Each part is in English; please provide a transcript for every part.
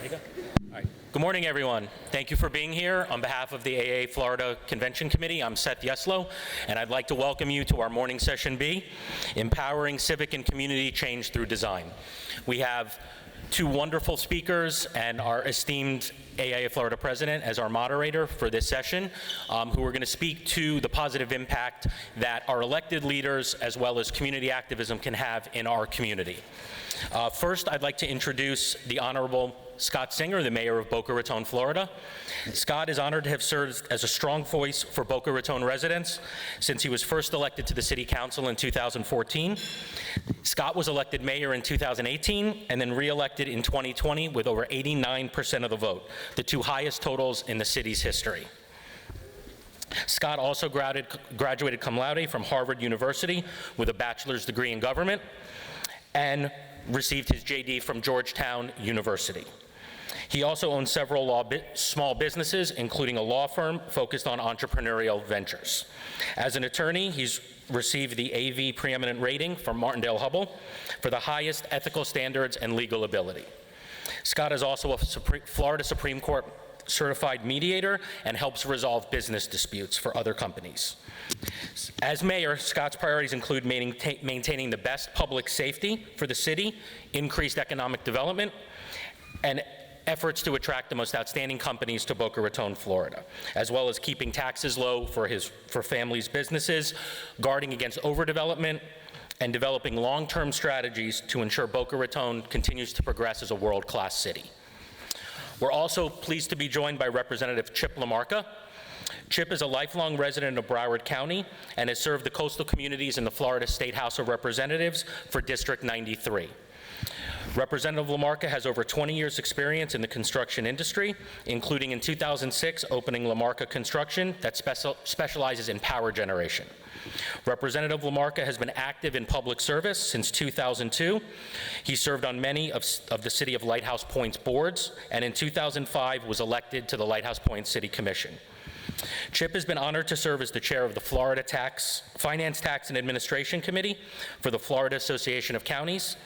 Ready to go? All right. Good morning, everyone. Thank you for being here. On behalf of the AA Florida Convention Committee, I'm Seth Yeslow, and I'd like to welcome you to our morning session B, Empowering Civic and Community Change Through Design. We have two wonderful speakers and our esteemed AA Florida president as our moderator for this session, who are going to speak to the positive impact that our elected leaders as well as community activism can have in our community. First, I'd like to introduce the Honorable Scott Singer, the mayor of Boca Raton, Florida. Scott is honored to have served as a strong voice for Boca Raton residents since he was first elected to the city council in 2014. Scott was elected mayor in 2018 and then re-elected in 2020 with over 89% of the vote, the two highest totals in the city's history. Scott also graduated cum laude from Harvard University with a bachelor's degree in government and received his JD from Georgetown University. He also owns several small businesses, including a law firm focused on entrepreneurial ventures. As an attorney, he's received the AV Preeminent Rating from Martindale-Hubbell for the highest ethical standards and legal ability. Scott is also a Florida Supreme Court certified mediator and helps resolve business disputes for other companies. As mayor, Scott's priorities include maintaining the best public safety for the city, increased economic development, and efforts to attract the most outstanding companies to Boca Raton, Florida, as well as keeping taxes low for families' businesses, guarding against overdevelopment, and developing long-term strategies to ensure Boca Raton continues to progress as a world-class city. We're also pleased to be joined by Representative Chip LaMarca. Chip is a lifelong resident of Broward County and has served the coastal communities in the Florida State House of Representatives for District 93. Representative LaMarca has over 20 years' experience in the construction industry, including in 2006 opening LaMarca Construction that specializes in power generation. Representative LaMarca has been active in public service since 2002. He served on many of the City of Lighthouse Point's boards, and in 2005 was elected to the Lighthouse Point City Commission. Chip has been honored to serve as the chair of the Florida Finance, Tax, and Administration Committee for the Florida Association of Counties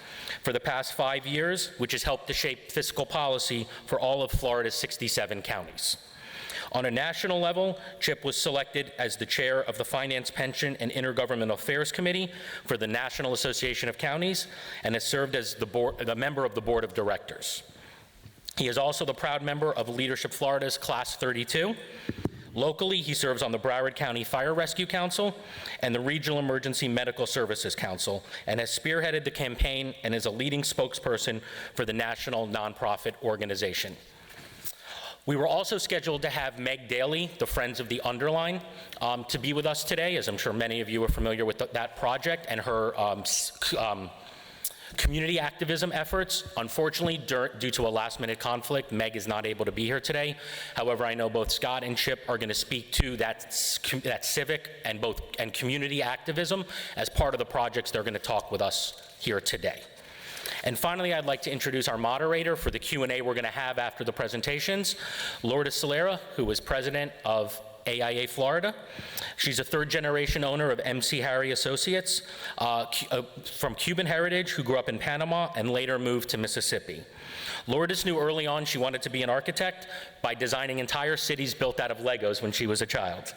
for the past 5 years, which has helped to shape fiscal policy for all of Florida's 67 counties. On a national level, Chip was selected as the chair of the Finance, Pension, and Intergovernmental Affairs Committee for the National Association of Counties and has served as the member of the Board of Directors. He is also the proud member of Leadership Florida's Class 32. Locally, he serves on the Broward County Fire Rescue Council and the Regional Emergency Medical Services Council and has spearheaded the campaign and is a leading spokesperson for the national nonprofit organization. We were also scheduled to have Meg Daly, the Friends of the Underline, to be with us today, as I'm sure many of you are familiar with that project and her community activism efforts. Unfortunately, due to a last-minute conflict, Meg is not able to be here today. However, I know both Scott and Chip are going to speak to that civic and community activism as part of the projects they're going to talk with us here today. And finally, I'd like to introduce our moderator for the Q&A we're going to have after the presentations, Lourdes Solera, who is president of AIA Florida. She's a third-generation owner of MC Harry Associates from Cuban heritage who grew up in Panama and later moved to Mississippi. Lourdes knew early on she wanted to be an architect by designing entire cities built out of Legos when she was a child.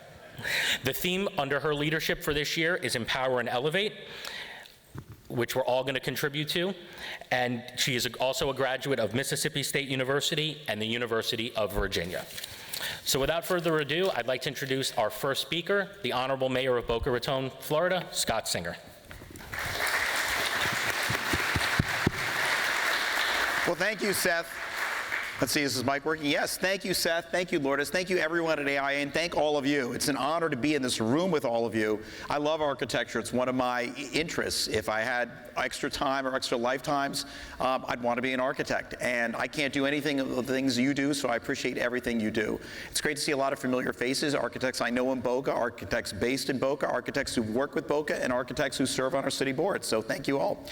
The theme under her leadership for this year is Empower and Elevate, which we're all going to contribute to. And she is also a graduate of Mississippi State University and the University of Virginia. So without further ado, I'd like to introduce our first speaker, the Honorable Mayor of Boca Raton, Florida, Scott Singer. Well, thank you, Seth. Let's see, is this mic working? Yes, thank you, Seth. Thank you, Lourdes. Thank you, everyone at AIA, and thank all of you. It's an honor to be in this room with all of you. I love architecture. It's one of my interests. If I had extra time or extra lifetimes, I'd want to be an architect. And I can't do anything of the things you do, so I appreciate everything you do. It's great to see a lot of familiar faces, architects I know in Boca, architects based in Boca, architects who work with Boca, and architects who serve on our city board. So thank you all.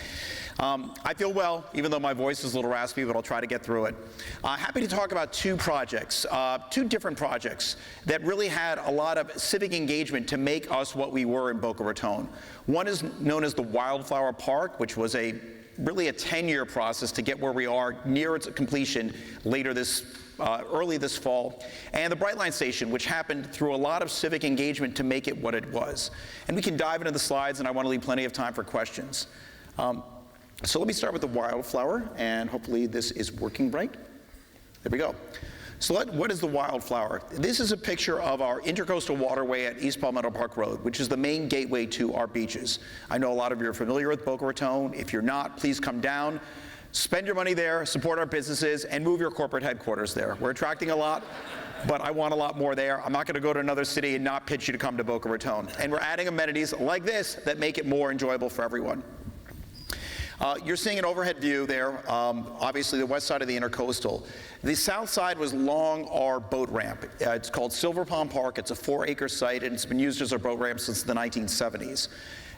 I feel well, even though my voice is a little raspy, but I'll try to get through it. Happy to talk about two projects, two different projects that really had a lot of civic engagement to make us what we were in Boca Raton. One is known as the Wildflower Park, which was a really a 10-year process to get where we are near its completion early this fall, and the Brightline Station, which happened through a lot of civic engagement to make it what it was. And we can dive into the slides, and I want to leave plenty of time for questions. So let me start with the wildflower, and hopefully this is working right. There we go. So what is the wildflower? This is a picture of our intercoastal waterway at East Palmetto Park Road, which is the main gateway to our beaches. I know a lot of you are familiar with Boca Raton. If you're not, please come down, spend your money there, support our businesses, and move your corporate headquarters there. We're attracting a lot, but I want a lot more there. I'm not going to go to another city and not pitch you to come to Boca Raton. And we're adding amenities like this that make it more enjoyable for everyone. You're seeing an overhead view there, obviously the west side of the intercoastal. The south side was Long R boat ramp. It's called Silver Palm Park. It's a 4-acre site, and it's been used as a boat ramp since the 1970s.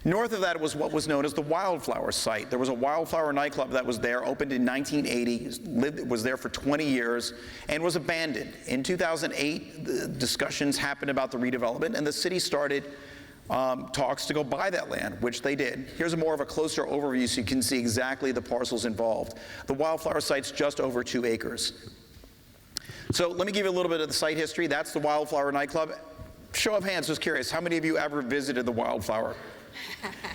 North of that was what was known as the Wildflower site. There was a Wildflower nightclub that was there, opened in 1980, was there for 20 years, and was abandoned. In 2008, the discussions happened about the redevelopment, and the city started talks to go buy that land, which they did. Here's more of a closer overview so you can see exactly the parcels involved. The Wildflower site's just over 2 acres. So let me give you a little bit of the site history. That's the Wildflower nightclub. Show of hands, just curious, how many of you ever visited the Wildflower?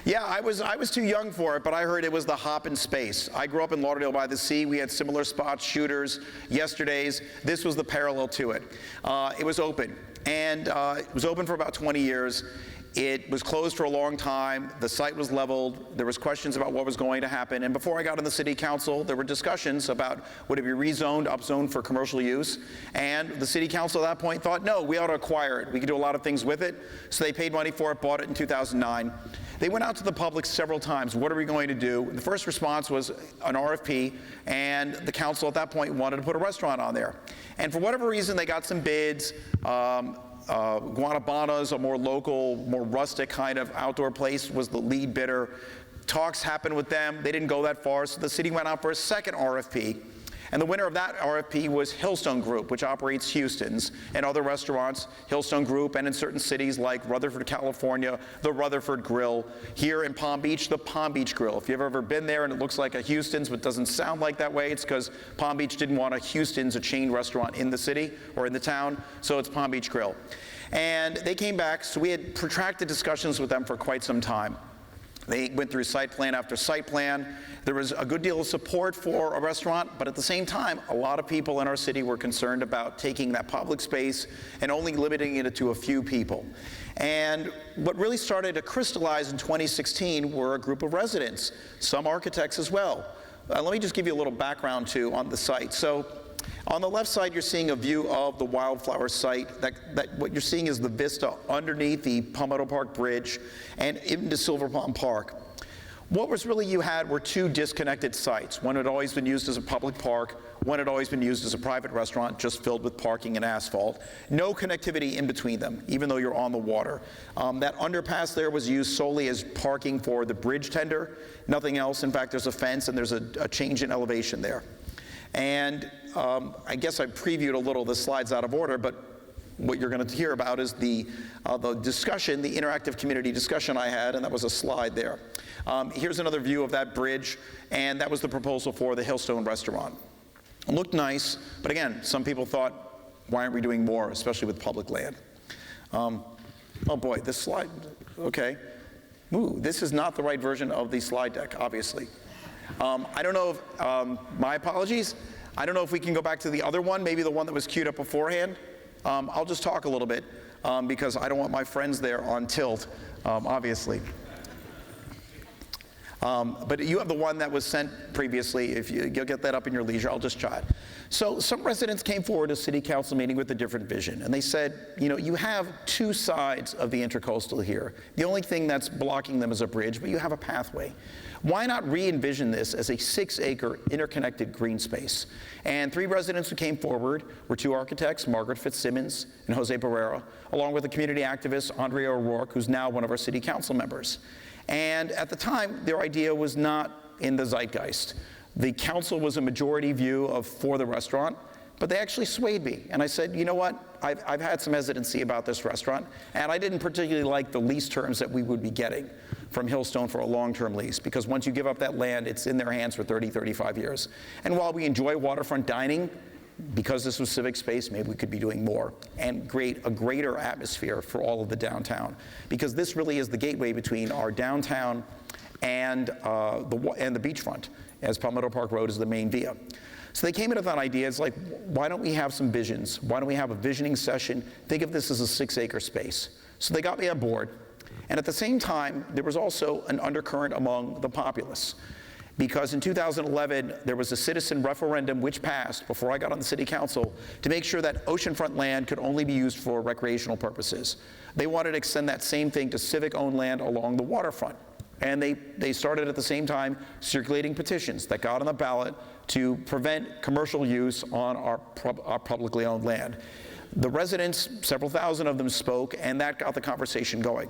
Yeah, I was too young for it, but I heard it was the hop in space. I grew up in Lauderdale by the Sea. We had similar spots, shooters, yesterdays. This was the parallel to it. It was open, and it was open for about 20 years. It was closed for a long time. The site was leveled. There was questions about what was going to happen. And before I got on the city council, there were discussions about would it be rezoned, upzoned for commercial use. And the city council at that point thought, no, we ought to acquire it. We could do a lot of things with it. So they paid money for it, bought it in 2009. They went out to the public several times. What are we going to do? The first response was an RFP, and the council at that point wanted to put a restaurant on there. And for whatever reason, they got some bids. Guanabanas, a more local, more rustic kind of outdoor place, was the lead bidder. Talks happened with them. They didn't go that far, so the city went out for a second RFP. And the winner of that RFP was Hillstone Group, which operates Houston's and other restaurants, Hillstone Group, and in certain cities like Rutherford, California, the Rutherford Grill. Here in Palm Beach, the Palm Beach Grill. If you've ever been there and it looks like a Houston's but doesn't sound like that way, it's because Palm Beach didn't want a Houston's, a chain restaurant in the city or in the town, so it's Palm Beach Grill. And they came back, so we had protracted discussions with them for quite some time. They went through site plan after site plan. There was a good deal of support for a restaurant, but at the same time, a lot of people in our city were concerned about taking that public space and only limiting it to a few people. And what really started to crystallize in 2016 were a group of residents, some architects as well. Let me just give you a little background too on the site. So on the left side, you're seeing a view of the Wildflower site. What you're seeing is the vista underneath the Palmetto Park Bridge and into Silver Palm Park. What was really you had were 2 disconnected sites. One had always been used as a public park. One had always been used as a private restaurant, just filled with parking and asphalt. No connectivity in between them, even though you're on the water. That underpass there was used solely as parking for the bridge tender, nothing else. In fact, there's a fence and there's a change in elevation there. And I guess I previewed a little, the slides out of order, but what you're going to hear about is the discussion, the interactive community discussion I had, and that was a slide there. Here's another view of that bridge, and that was the proposal for the Hillstone restaurant. It looked nice, but again, some people thought, why aren't we doing more, especially with public land? Oh boy, this slide, okay. Ooh, this is not the right version of the slide deck, obviously. I don't know if, my apologies, I don't know if we can go back to the other one, maybe the one that was queued up beforehand. I'll just talk a little bit because I don't want my friends there on tilt, obviously. But you have the one that was sent previously. If you'll get that up in your leisure, I'll just chat. So some residents came forward to city council meeting with a different vision, and they said, you know, you have 2 sides of the intercoastal here. The only thing that's blocking them is a bridge, but you have a pathway. Why not re-envision this as a 6-acre interconnected green space? And 3 residents who came forward were 2 architects, Margaret Fitzsimmons and Jose Barrera, along with a community activist, Andrea O'Rourke, who's now one of our city council members. And at the time, their idea was not in the zeitgeist. The council was a majority view for the restaurant. But they actually swayed me. And I said, you know what? I've had some hesitancy about this restaurant, and I didn't particularly like the lease terms that we would be getting from Hillstone for a long-term lease, because once you give up that land, it's in their hands for 30, 35 years. And while we enjoy waterfront dining, because this was civic space, maybe we could be doing more and create a greater atmosphere for all of the downtown, because this really is the gateway between our downtown and the beachfront, as Palmetto Park Road is the main via. So they came in with that idea. It's like, why don't we have some visions? Why don't we have a visioning session? Think of this as a 6-acre space. So they got me on board. And at the same time, there was also an undercurrent among the populace. Because in 2011, there was a citizen referendum which passed before I got on the city council to make sure that oceanfront land could only be used for recreational purposes. They wanted to extend that same thing to civic-owned land along the waterfront. And they started at the same time circulating petitions that got on the ballot to prevent commercial use on our publicly owned land. The residents, several thousand of them spoke, and that got the conversation going.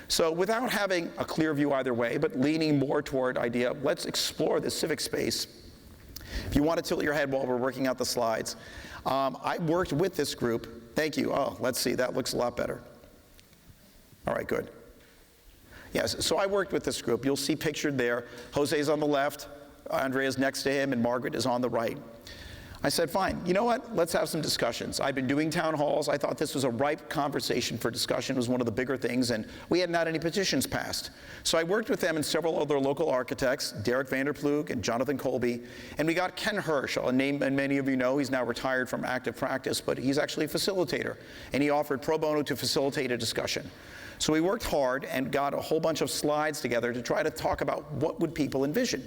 So without having a clear view either way, but leaning more toward idea, let's explore this civic space. If you want to tilt your head while we're working out the slides, I worked with this group. Thank you. Oh, let's see, that looks a lot better. All right, good. Yes, so I worked with this group. You'll see pictured there. Jose's on the left, Andrea's next to him, and Margaret is on the right. I said, fine, you know what? Let's have some discussions. I've been doing town halls. I thought this was a ripe conversation for discussion. It was one of the bigger things, and we hadn't had any petitions passed. So I worked with them and several other local architects, Derek Vanderploeg and Jonathan Colby, and we got Ken Hirsch, a name and many of you know. He's now retired from active practice, but he's actually a facilitator, and he offered pro bono to facilitate a discussion. So we worked hard and got a whole bunch of slides together to try to talk about what would people envision.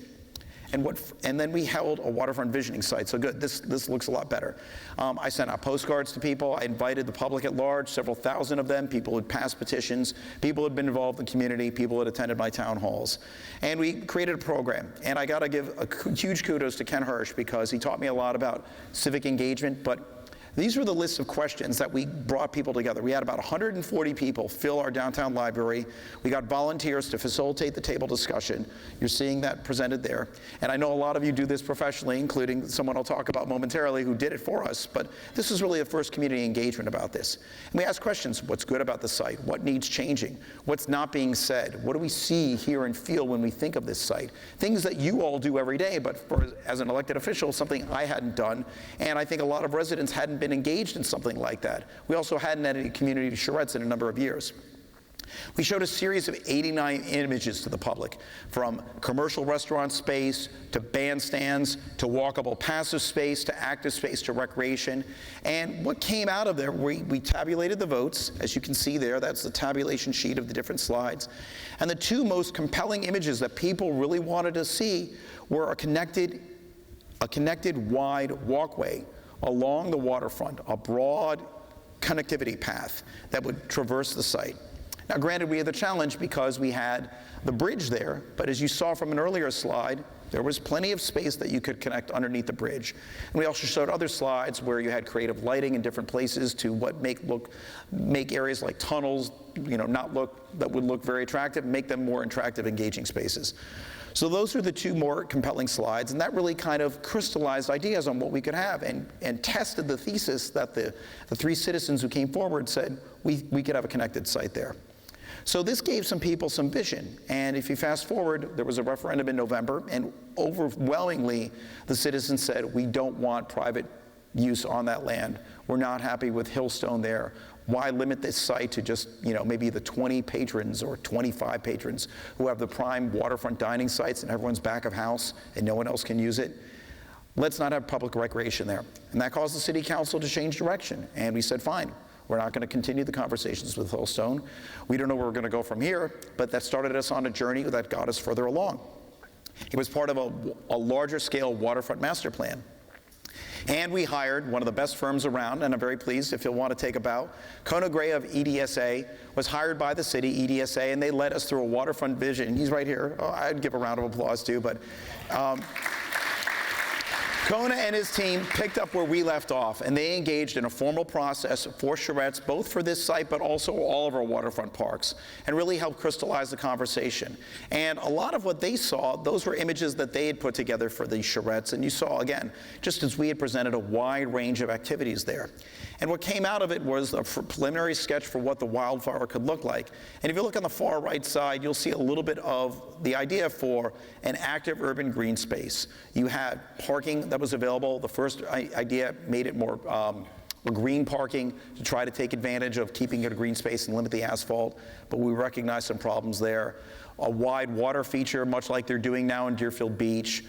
And then we held a waterfront visioning site. So good, this looks a lot better. I sent out postcards to people. I invited the public at large, several thousand of them. People had passed petitions. People had been involved in the community. People had attended my town halls. And we created a program. And I got to give a huge kudos to Ken Hirsch, because he taught me a lot about civic engagement. But these were the lists of questions that we brought people together. We had about 140 people fill our downtown library. We got volunteers to facilitate the table discussion. You're seeing that presented there. And I know a lot of you do this professionally, including someone I'll talk about momentarily who did it for us. But this is really the first community engagement about this. And we asked questions. What's good about the site? What needs changing? What's not being said? What do we see, hear, and feel when we think of this site? Things that you all do every day, but as an elected official, something I hadn't done. And I think a lot of residents hadn't been engaged in something like that. We also hadn't had any community charrettes in a number of years. We showed a series of 89 images to the public, from commercial restaurant space to bandstands to walkable passive space to active space to recreation. And what came out of there, we tabulated the votes. As you can see there, that's the tabulation sheet of the different slides. And the two most compelling images that people really wanted to see were a connected wide walkway along the waterfront, a broad connectivity path that would traverse the site. Now, granted, we had the challenge because we had the bridge there, but as you saw from an earlier slide, there was plenty of space that you could connect underneath the bridge. And we also showed other slides where you had creative lighting in different places to make areas like tunnels, that would look very attractive, make them more attractive, engaging spaces. So those are the two more compelling slides, and that really kind of crystallized ideas on what we could have and tested the thesis that the three citizens who came forward said we could have a connected site there. So this gave some people some vision, and if you fast forward, there was a referendum in November, and overwhelmingly the citizens said we don't want private use on that land. We're not happy with Hillstone there. Why limit this site to just, maybe the 20 patrons or 25 patrons who have the prime waterfront dining sites and everyone's back of house and no one else can use it? Let's not have public recreation there. And that caused the city council to change direction. And we said, fine, we're not going to continue the conversations with Hillstone. We don't know where we're going to go from here, but that started us on a journey that got us further along. It was part of a larger scale waterfront master plan. And we hired one of the best firms around, and I'm very pleased if you'll want to take a bow. Kona Gray of EDSA was hired by the city, EDSA, and they led us through a waterfront vision. He's right here. Oh, I'd give a round of applause too, but Kona and his team picked up where we left off, and they engaged in a formal process for charrettes, both for this site but also all of our waterfront parks, and really helped crystallize the conversation. And a lot of what they saw, those were images that they had put together for these charrettes, and you saw, again, just as we had presented a wide range of activities there. And what came out of it was a preliminary sketch for what the wildflower could look like. And if you look on the far right side, you'll see a little bit of the idea for an active urban green space. You had parking that was available. The first idea made it more green parking to try to take advantage of keeping it a green space and limit the asphalt, but we recognized some problems there. A wide water feature, much like they're doing now in Deerfield Beach.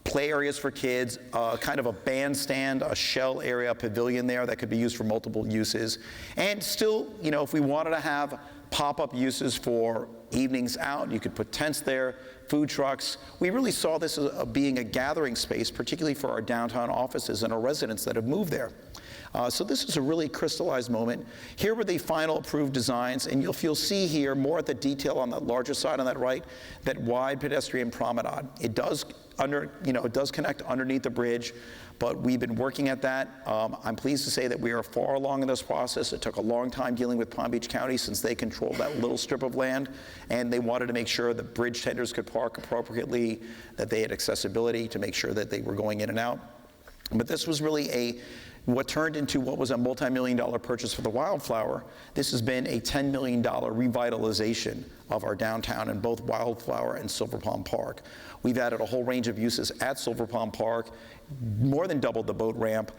Play areas for kids, kind of a bandstand, a shell area, a pavilion there that could be used for multiple uses. And still, you know, if we wanted to have pop-up uses for evenings out, you could put tents there, food trucks. We really saw this as being a gathering space, particularly for our downtown offices and our residents that have moved there. So this is a really crystallized moment. Here were the final approved designs, and you'll see here more at the detail on the larger side on that right, that wide pedestrian promenade. It does it does connect underneath the bridge, but we've been working at that. I'm pleased to say that we are far along in this process. It took a long time dealing with Palm Beach County since they controlled that little strip of land, and they wanted to make sure that bridge tenders could park appropriately, that they had accessibility to make sure that they were going in and out. But this was really what turned into what was a multi-million-dollar purchase for the Wildflower. This has been a $10 million revitalization of our downtown in both Wildflower and Silver Palm Park. We've added a whole range of uses at Silver Palm Park, more than doubled the boat ramp,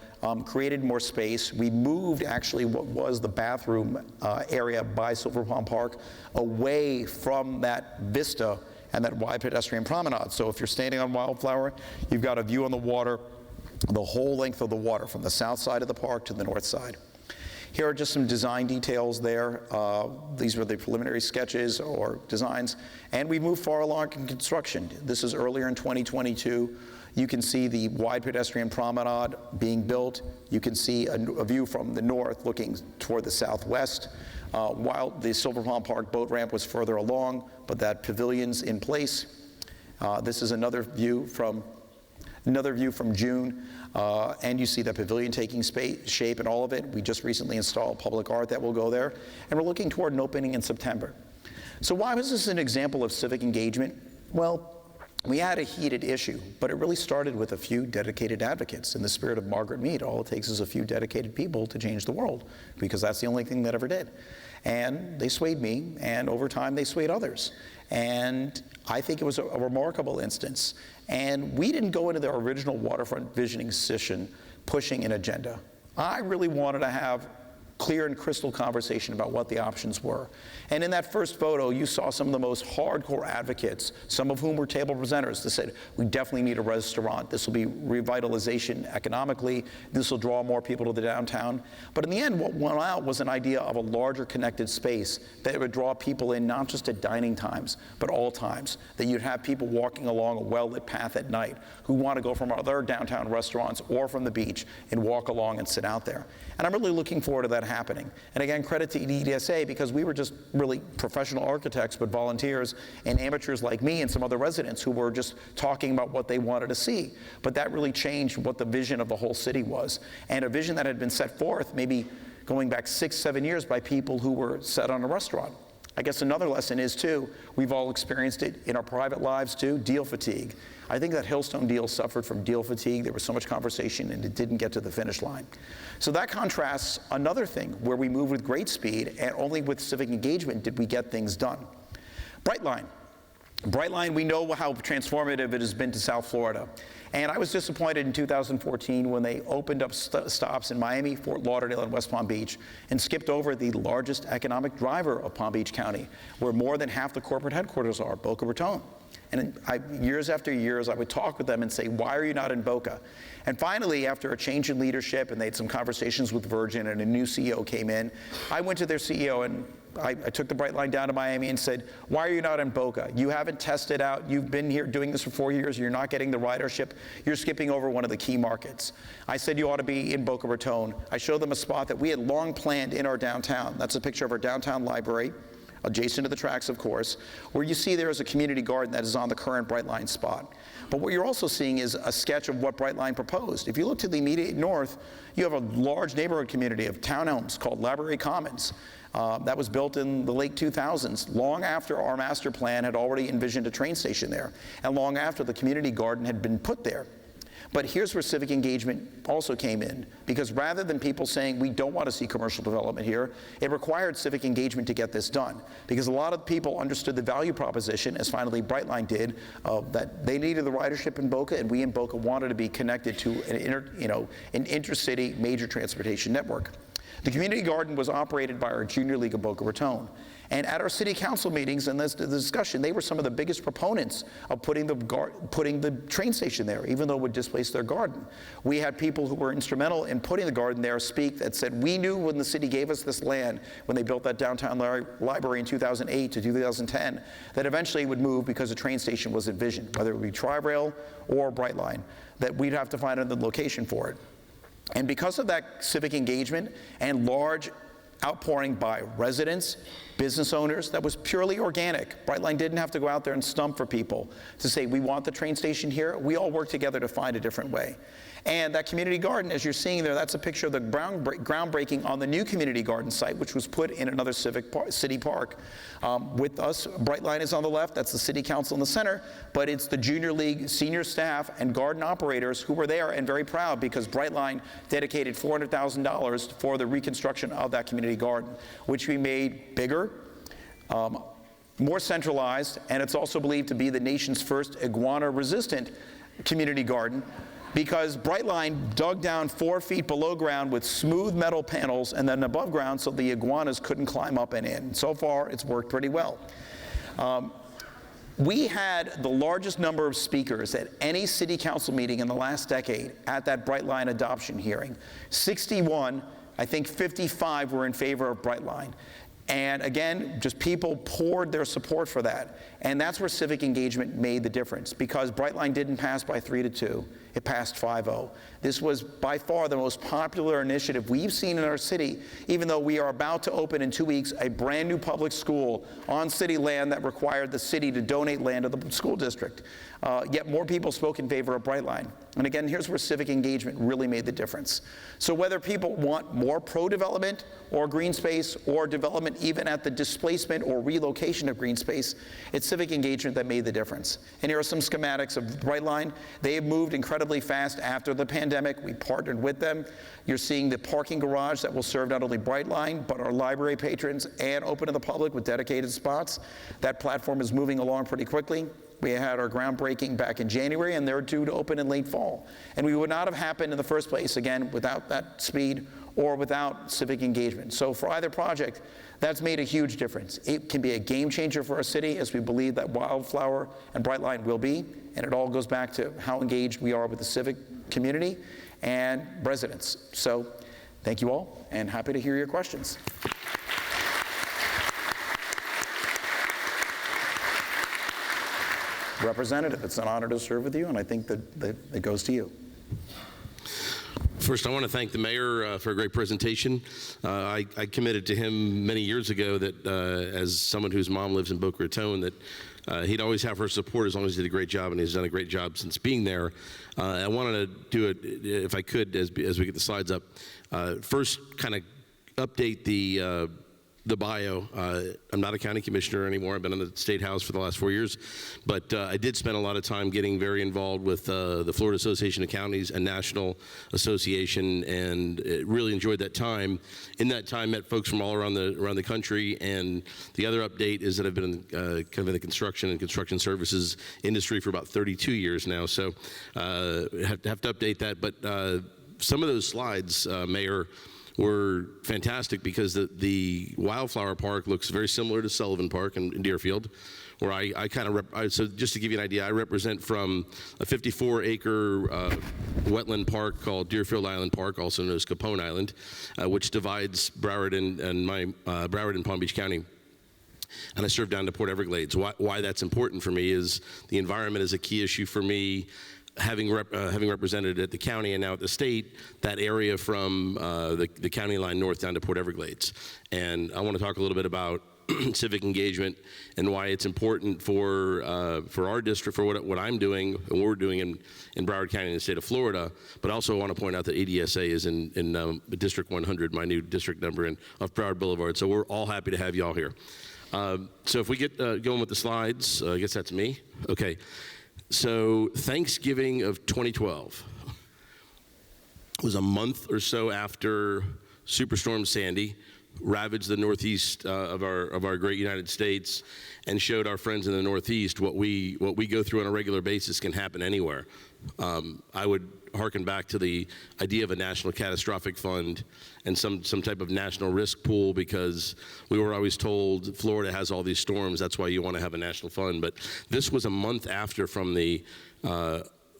created more space. We moved actually what was the bathroom area by Silver Palm Park away from that vista and that wide pedestrian promenade. So if you're standing on Wildflower, you've got a view on the water, the whole length of the water, from the south side of the park to the north side. Here are just some design details there. These were the preliminary sketches or designs, and we moved far along in construction. This is earlier in 2022. You can see the wide pedestrian promenade being built. You can see a view from the north looking toward the southwest, while the Silver Palm Park boat ramp was further along, but that pavilion's in place. This is another view from June, and you see the pavilion taking shape and all of it. We just recently installed public art that will go there, and we're looking toward an opening in September. So why was this an example of civic engagement? Well, we had a heated issue, but it really started with a few dedicated advocates. In the spirit of Margaret Mead, all it takes is a few dedicated people to change the world, because that's the only thing that ever did. And they swayed me, and over time they swayed others. And I think it was a remarkable instance. And we didn't go into the original waterfront visioning session pushing an agenda. I really wanted to have clear and crystal conversation about what the options were. And in that first photo, you saw some of the most hardcore advocates, some of whom were table presenters, that said, we definitely need a restaurant. This will be revitalization economically. This will draw more people to the downtown. But in the end, what went out was an idea of a larger connected space that would draw people in not just at dining times, but all times. That you'd have people walking along a well-lit path at night who want to go from other downtown restaurants or from the beach and walk along and sit out there. And I'm really looking forward to that happening. And again, credit to EDSA, because we were just really professional architects, but volunteers and amateurs like me and some other residents who were just talking about what they wanted to see. But that really changed what the vision of the whole city was. And a vision that had been set forth maybe going back 6, 7 years by people who were set on a restaurant. I guess another lesson is, too, we've all experienced it in our private lives, too, deal fatigue. I think that Hillstone deal suffered from deal fatigue. There was so much conversation, and it didn't get to the finish line. So that contrasts another thing where we moved with great speed, and only with civic engagement did we get things done. Brightline. Brightline, we know how transformative it has been to South Florida. And I was disappointed in 2014 when they opened up stops in Miami, Fort Lauderdale, and West Palm Beach, and skipped over the largest economic driver of Palm Beach County, where more than half the corporate headquarters are, Boca Raton. And years after years, I would talk with them and say, why are you not in Boca? And finally, after a change in leadership, and they had some conversations with Virgin, and a new CEO came in, I went to their CEO, and I took the Brightline down to Miami and said, why are you not in Boca? You haven't tested out. You've been here doing this for 4 years. You're not getting the ridership. You're skipping over one of the key markets. I said you ought to be in Boca Raton. I showed them a spot that we had long planned in our downtown. That's a picture of our downtown library. adjacent to the tracks, of course, where you see there is a community garden that is on the current Brightline spot. But what you're also seeing is a sketch of what Brightline proposed. If you look to the immediate north, you have a large neighborhood community of townhomes called Library Commons. That was built in the late 2000s, long after our master plan had already envisioned a train station there, and long after the community garden had been put there. But here's where civic engagement also came in, because rather than people saying we don't want to see commercial development here, it required civic engagement to get this done, because a lot of people understood the value proposition, as finally Brightline did, that they needed the ridership in Boca, and we in Boca wanted to be connected to an intercity major transportation network. The community garden was operated by our Junior League of Boca Raton. And at our city council meetings and the discussion, they were some of the biggest proponents of putting the train station there, even though it would displace their garden. We had people who were instrumental in putting the garden there speak that said, we knew when the city gave us this land, when they built that downtown library in 2008 to 2010, that eventually it would move because a train station was envisioned, whether it would be Tri-Rail or Brightline, that we'd have to find another location for it. And because of that civic engagement and large outpouring by residents, business owners, that was purely organic. Brightline didn't have to go out there and stump for people to say, we want the train station here. We all worked together to find a different way. And that community garden, as you're seeing there, that's a picture of the groundbreaking on the new community garden site, which was put in another city park. With us, Brightline is on the left, that's the city council in the center, but it's the Junior League senior staff and garden operators who were there and very proud because Brightline dedicated $400,000 for the reconstruction of that community garden, which we made bigger, more centralized, and it's also believed to be the nation's first iguana-resistant community garden, because Brightline dug down 4 feet below ground with smooth metal panels and then above ground so the iguanas couldn't climb up and in. So far, it's worked pretty well. We had the largest number of speakers at any city council meeting in the last decade at that Brightline adoption hearing. 61, I think 55 were in favor of Brightline. And again, just people poured their support for that. And that's where civic engagement made the difference, because Brightline didn't pass by 3-2. It passed 5-0. This was by far the most popular initiative we've seen in our city, even though we are about to open in 2 weeks a brand new public school on city land that required the city to donate land to the school district. Yet more people spoke in favor of Brightline. And again, here's where civic engagement really made the difference. So whether people want more pro-development or green space or development even at the displacement or relocation of green space, it's civic engagement that made the difference. And here are some schematics of Brightline. They have moved incredibly fast after the pandemic. We partnered with them. You're seeing the parking garage that will serve not only Brightline, but our library patrons and open to the public with dedicated spots. That platform is moving along pretty quickly. We had our groundbreaking back in January, and they're due to open in late fall. And we would not have happened in the first place, again, without that speed or without civic engagement. So for either project, that's made a huge difference. It can be a game changer for our city, as we believe that Wildflower and Brightline will be, and it all goes back to how engaged we are with the civic community and residents. So thank you all, and happy to hear your questions. Representative, it's an honor to serve with you, and I think that it goes to you. First, I want to thank the mayor for a great presentation. I committed to him many years ago that as someone whose mom lives in Boca Raton, that he'd always have her support as long as he did a great job, and he's done a great job since being there. I wanted to do it, if I could, as we get the slides up. First, kind of update the bio. I'm not a county commissioner anymore. I've been in the State House for the last 4 years, but I did spend a lot of time getting very involved with the Florida Association of Counties and National Association, and really enjoyed that time. In that time, met folks from all around the country, and the other update is that I've been in, kind of in the construction and construction services industry for about 32 years now, so have to update that. But some of those slides, Mayor, were fantastic because the Wildflower Park looks very similar to Sullivan Park in Deerfield, where I kind of, so just to give you an idea, I represent from a 54-acre wetland park called Deerfield Island Park, also known as Capone Island, which divides Broward and Palm Beach County. And I serve down to Port Everglades. Why that's important for me is the environment is a key issue for me. Having represented at the county and now at the state, that area from the county line north down to Port Everglades. And I want to talk a little bit about civic engagement and why it's important for our district, for what I'm doing and what we're doing in Broward County in the state of Florida. But I also want to point out that ADSA is in District 100, my new district number, off Broward Boulevard. So we're all happy to have you all here. So if we get going with the slides, I guess that's me. Okay. So Thanksgiving of 2012 was a month or so after Superstorm Sandy ravaged the northeast of our great United States and showed our friends in the Northeast what we go through on a regular basis can happen anywhere. I would hearken back to the idea of a national catastrophic fund and some type of national risk pool, because we were always told Florida has all these storms, that's why you want to have a national fund. But this was a month after from the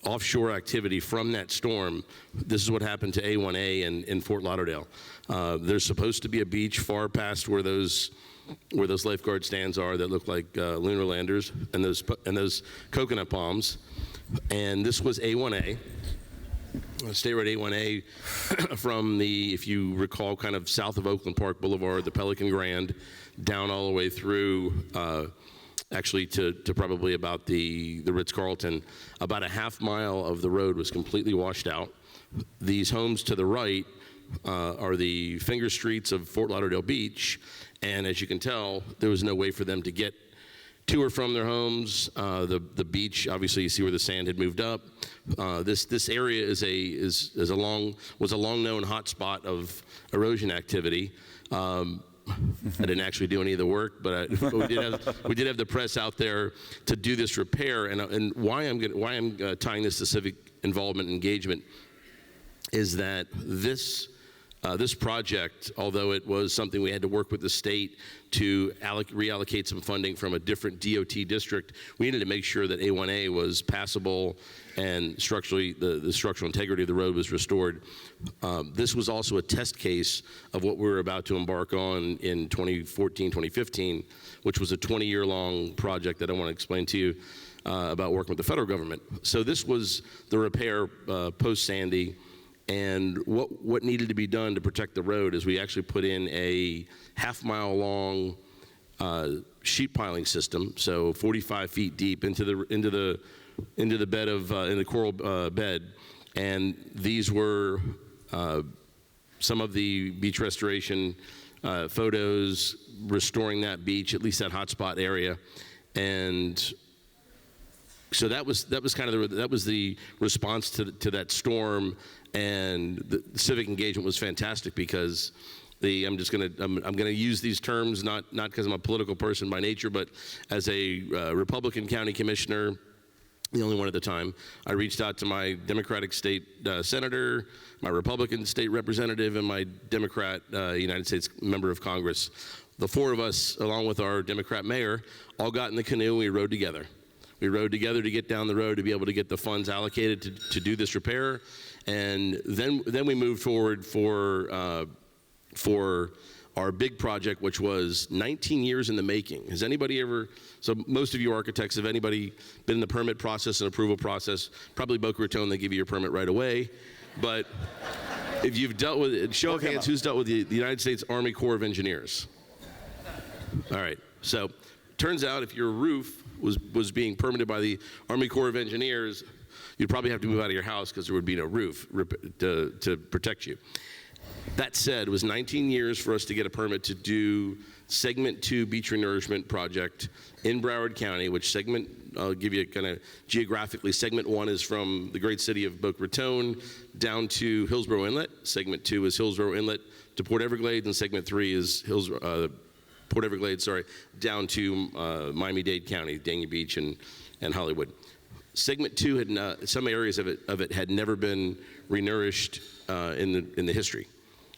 offshore activity from that storm. This is what happened to A1A in Fort Lauderdale. There's supposed to be a beach far past where those lifeguard stands are that look like lunar landers and those coconut palms. And this was A1A. State Road A1A from the, if you recall, kind of south of Oakland Park Boulevard, the Pelican Grand, down all the way through, actually to probably about the Ritz-Carlton. About a half mile of the road was completely washed out. These homes to the right are the finger streets of Fort Lauderdale Beach, and as you can tell, there was no way for them to get to or from their homes. The beach, obviously, you see where the sand had moved up. This area was a long known hotspot of erosion activity. I didn't actually do any of the work, but we did have the press out there to do this repair. And why I'm tying this to civic involvement and engagement is that this project, although it was something we had to work with the state to reallocate some funding from a different DOT district, we needed to make sure that A1A was passable and structurally, the structural integrity of the road was restored. This was also a test case of what we were about to embark on in 2014, 2015, which was a 20-year-long project that I want to explain to you about working with the federal government. So this was the repair post-Sandy. And what needed to be done to protect the road is we actually put in a half-mile long sheet piling system, so 45 feet deep into the bed of in the coral bed, and these were some of the beach restoration photos restoring that beach, at least that hotspot area, and so that was kind of the response to that storm. And the civic engagement was fantastic because I'm gonna use these terms not because I'm a political person by nature, but as a Republican county commissioner, the only one at the time, I reached out to my Democratic state senator, my Republican state representative, and my Democrat United States member of Congress. The four of us, along with our Democrat mayor, all got in the canoe and we rode together. We rode together to get down the road to be able to get the funds allocated to do this repair. And then we moved forward for our big project, which was 19 years in the making. Has anybody ever, so most of you architects, have anybody been in the permit process and approval process? Probably Boca Raton, they give you your permit right away. But if you've dealt with it, show of hands, who's dealt with the United States Army Corps of Engineers? All right, so turns out if your roof was being permitted by the Army Corps of Engineers, you'd probably have to move out of your house because there would be no roof to protect you. That said, it was 19 years for us to get a permit to do Segment 2 Beach Renourishment Project in Broward County, which segment, I'll give you kind of geographically, Segment 1 is from the great city of Boca Raton down to Hillsborough Inlet. Segment 2 is Hillsborough Inlet to Port Everglades, and Segment 3 is Port Everglades, down to Miami-Dade County, Dania Beach and Hollywood. Segment 2 had some areas of it had never been renourished in the history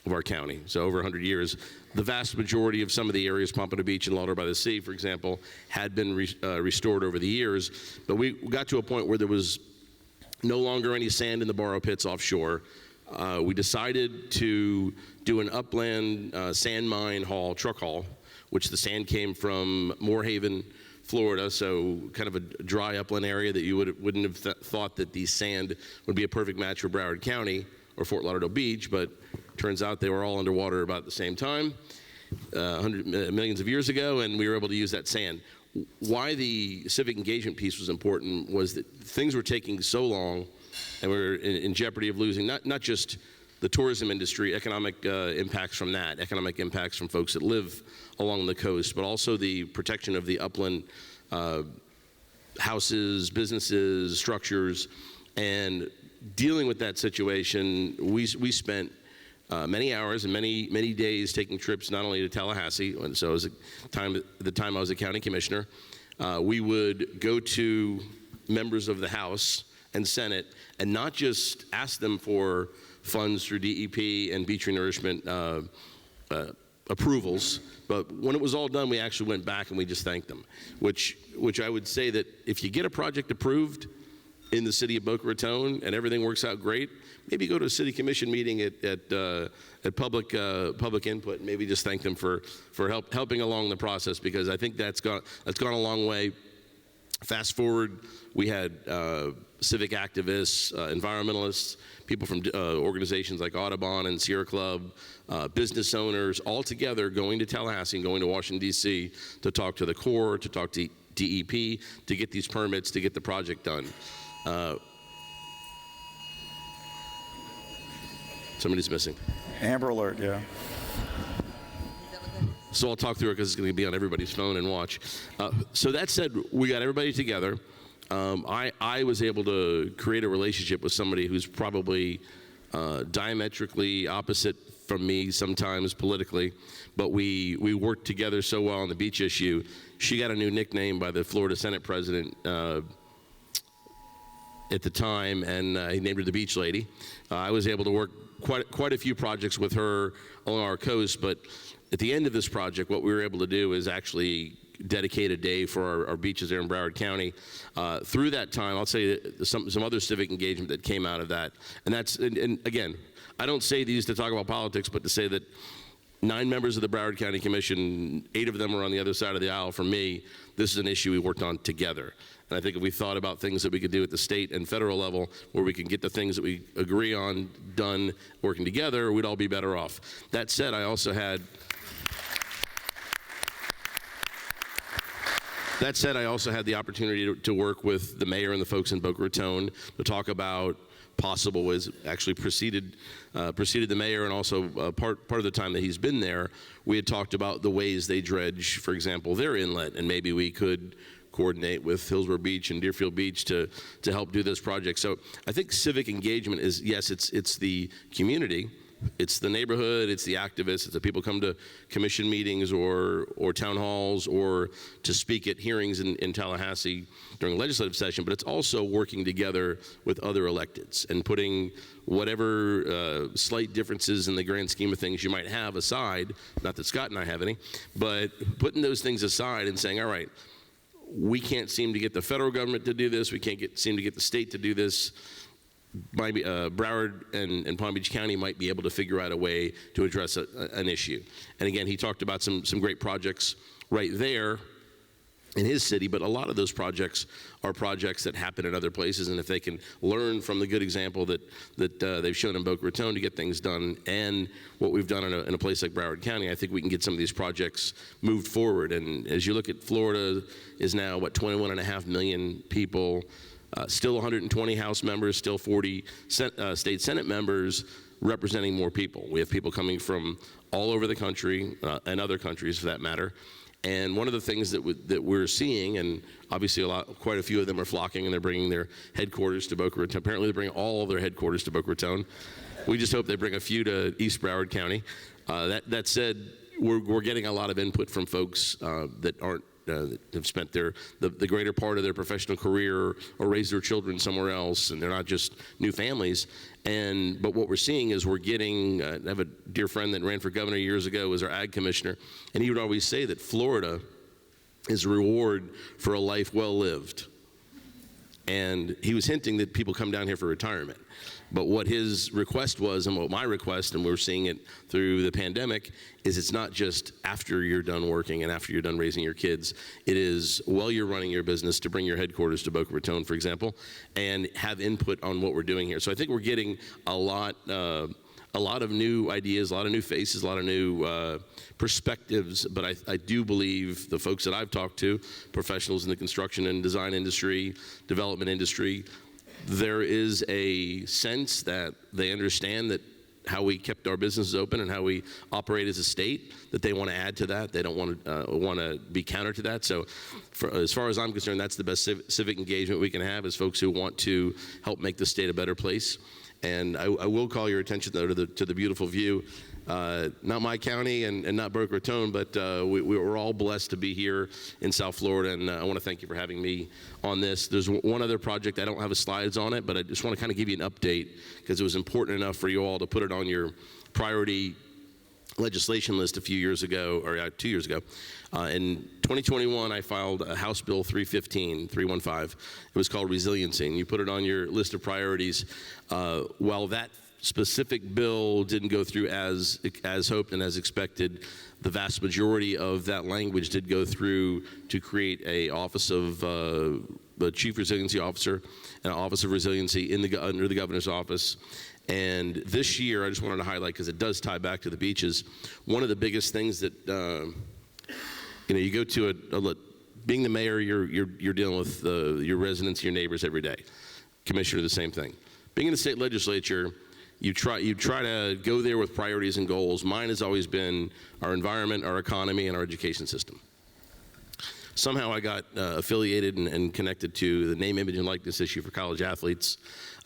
of our county. So over 100 years, the vast majority of some of the areas, Pompano Beach and Lauder by the Sea, for example, had been restored over the years. But we got to a point where there was no longer any sand in the borrow pits offshore. We decided to do an upland sand mine truck haul, which the sand came from Moorhaven, Florida, so kind of a dry upland area that you wouldn't have thought that the sand would be a perfect match for Broward County or Fort Lauderdale Beach, but turns out they were all underwater about the same time. millions of years ago, and we were able to use that sand. Why the civic engagement piece was important was that things were taking so long, and we were in jeopardy of losing not just the tourism industry, economic impacts from that, economic impacts from folks that live along the coast, but also the protection of the upland houses, businesses, structures, and dealing with that situation. We spent many hours and many days taking trips not only to Tallahassee, and so at the time I was a county commissioner. We would go to members of the House and Senate and not just ask them for funds through DEP and beach renourishment approvals, but when it was all done, we actually went back and we just thanked them, which I would say that if you get a project approved in the city of Boca Raton and everything works out great, maybe go to a city commission meeting at public input and maybe just thank them for helping along the process, because I think that's gone a long way. Fast forward, we had civic activists, environmentalists, people from organizations like Audubon and Sierra Club, business owners, all together going to Tallahassee and going to Washington, D.C. to talk to the Corps, to talk to DEP, to get these permits, to get the project done. Somebody's missing. Amber Alert, yeah. So I'll talk through it because it's going to be on everybody's phone and watch. So that said, we got everybody together. I was able to create a relationship with somebody who's probably diametrically opposite from me sometimes politically, but we worked together so well on the beach issue. She got a new nickname by the Florida Senate president at the time, and he named her the Beach Lady. I was able to work quite a few projects with her along our coast, but at the end of this project, what we were able to do is actually dedicate a day for our beaches there in Broward County. Through that time, I'll say that some other civic engagement that came out of that, and again, I don't say these to talk about politics, but to say that 9 members of the Broward County Commission, 8 of them are on the other side of the aisle from me. This is an issue we worked on together. And I think if we thought about things that we could do at the state and federal level where we can get the things that we agree on done working together, we'd all be better off. That said, I also had the opportunity to work with the mayor and the folks in Boca Raton to talk about possible ways. Actually preceded the mayor, and also part of the time that he's been there, we had talked about the ways they dredge, for example, their inlet, and maybe we could coordinate with Hillsborough Beach and Deerfield Beach to help do this project. So I think civic engagement is, yes, it's the community, it's the neighborhood, it's the activists, it's the people come to commission meetings or town halls or to speak at hearings in Tallahassee during legislative session, but it's also working together with other electeds and putting whatever slight differences in the grand scheme of things you might have aside, not that Scott and I have any, but putting those things aside and saying, all right, we can't seem to get the federal government to do this, we can't seem to get the state to do this. Maybe Broward and Palm Beach County might be able to figure out a way to address an issue. And again, he talked about some great projects right there in his city, but a lot of those projects are projects that happen in other places, and if they can learn from the good example that they've shown in Boca Raton to get things done and what we've done in a place like Broward County, I think we can get some of these projects moved forward. And as you look at Florida is now, 21.5 million people, still 120 House members, still 40 state Senate members, representing more people. We have people coming from all over the country and other countries for that matter. And one of the things that we're seeing, and obviously quite a few of them are flocking and they're bringing their headquarters to Boca Raton. Apparently they're bringing all of their headquarters to Boca Raton. We just hope they bring a few to East Broward County. That said, we're getting a lot of input from folks that aren't that have spent the greater part of their professional career or raised their children somewhere else, and they're not just new families. But what we're seeing is we're getting, I have a dear friend that ran for governor years ago, was our ag commissioner, and he would always say that Florida is a reward for a life well lived. And he was hinting that people come down here for retirement. But what his request was, and what my request, and we're seeing it through the pandemic, is it's not just after you're done working and after you're done raising your kids. It is while you're running your business to bring your headquarters to Boca Raton, for example, and have input on what we're doing here. So I think we're getting a lot of new ideas, a lot of new faces, a lot of new perspectives, but I do believe the folks that I've talked to, professionals in the construction and design industry, development industry, there is a sense that they understand that how we kept our businesses open and how we operate as a state, that they want to add to that. They don't want to be counter to that. So as far as I'm concerned, that's the best civic engagement we can have, is folks who want to help make the state a better place. And I will call your attention, though, to the beautiful view. Not my county and not Boca Raton, but we're all blessed to be here in South Florida, and I want to thank you for having me on this. There's one other project. I don't have the slides on it, but I just want to kind of give you an update because it was important enough for you all to put it on your priority legislation list a few years ago, or 2 years ago. In 2021, I filed House Bill 315. It was called Resiliency, and you put it on your list of priorities. While that specific bill didn't go through as hoped and as expected, the vast majority of that language did go through to create a office of the Chief Resiliency Officer and an Office of Resiliency under the governor's office. And this year, I just wanted to highlight, because it does tie back to the beaches, one of the biggest things that, you go to being the mayor, you're dealing with your residents, your neighbors every day. Commissioner, the same thing. Being in the state legislature, you try to go there with priorities and goals. Mine has always been our environment, our economy, and our education system. Somehow I got affiliated and connected to the name, image, and likeness issue for college athletes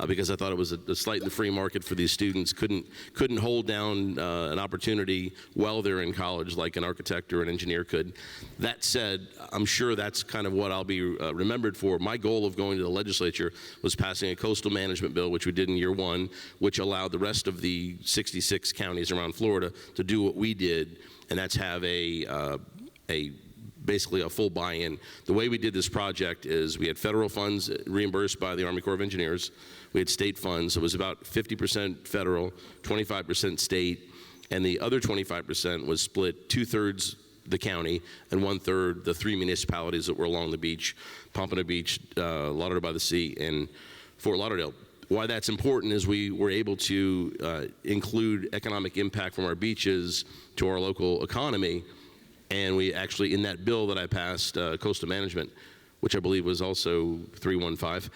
because I thought it was a slight in the free market for these students. Couldn't hold down an opportunity while they're in college like an architect or an engineer could. That said, I'm sure that's kind of what I'll be remembered for. My goal of going to the legislature was passing a coastal management bill, which we did in year one, which allowed the rest of the 66 counties around Florida to do what we did, and that's have basically a full buy-in. The way we did this project is we had federal funds reimbursed by the Army Corps of Engineers. We had state funds. It was about 50% federal, 25% state, and the other 25% was split 2/3 the county and 1/3 the 3 municipalities that were along the beach: Pompano Beach, Lauderdale by the Sea, and Fort Lauderdale. Why that's important is we were able to include economic impact from our beaches to our local economy. And we actually, in that bill that I passed, coastal management, which I believe was also 315,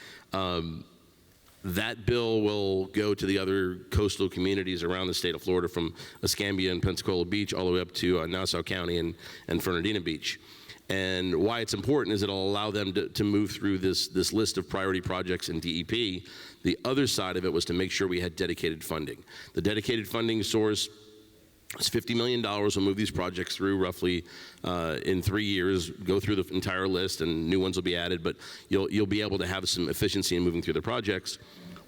that bill will go to the other coastal communities around the state of Florida, from Escambia and Pensacola Beach all the way up to Nassau County and Fernandina Beach. And why it's important is it'll allow them to move through this list of priority projects in DEP. The other side of it was to make sure we had dedicated funding. The dedicated funding source, it's $50 million. We'll move these projects through roughly in 3 years, go through the entire list, and new ones will be added, but you'll be able to have some efficiency in moving through the projects.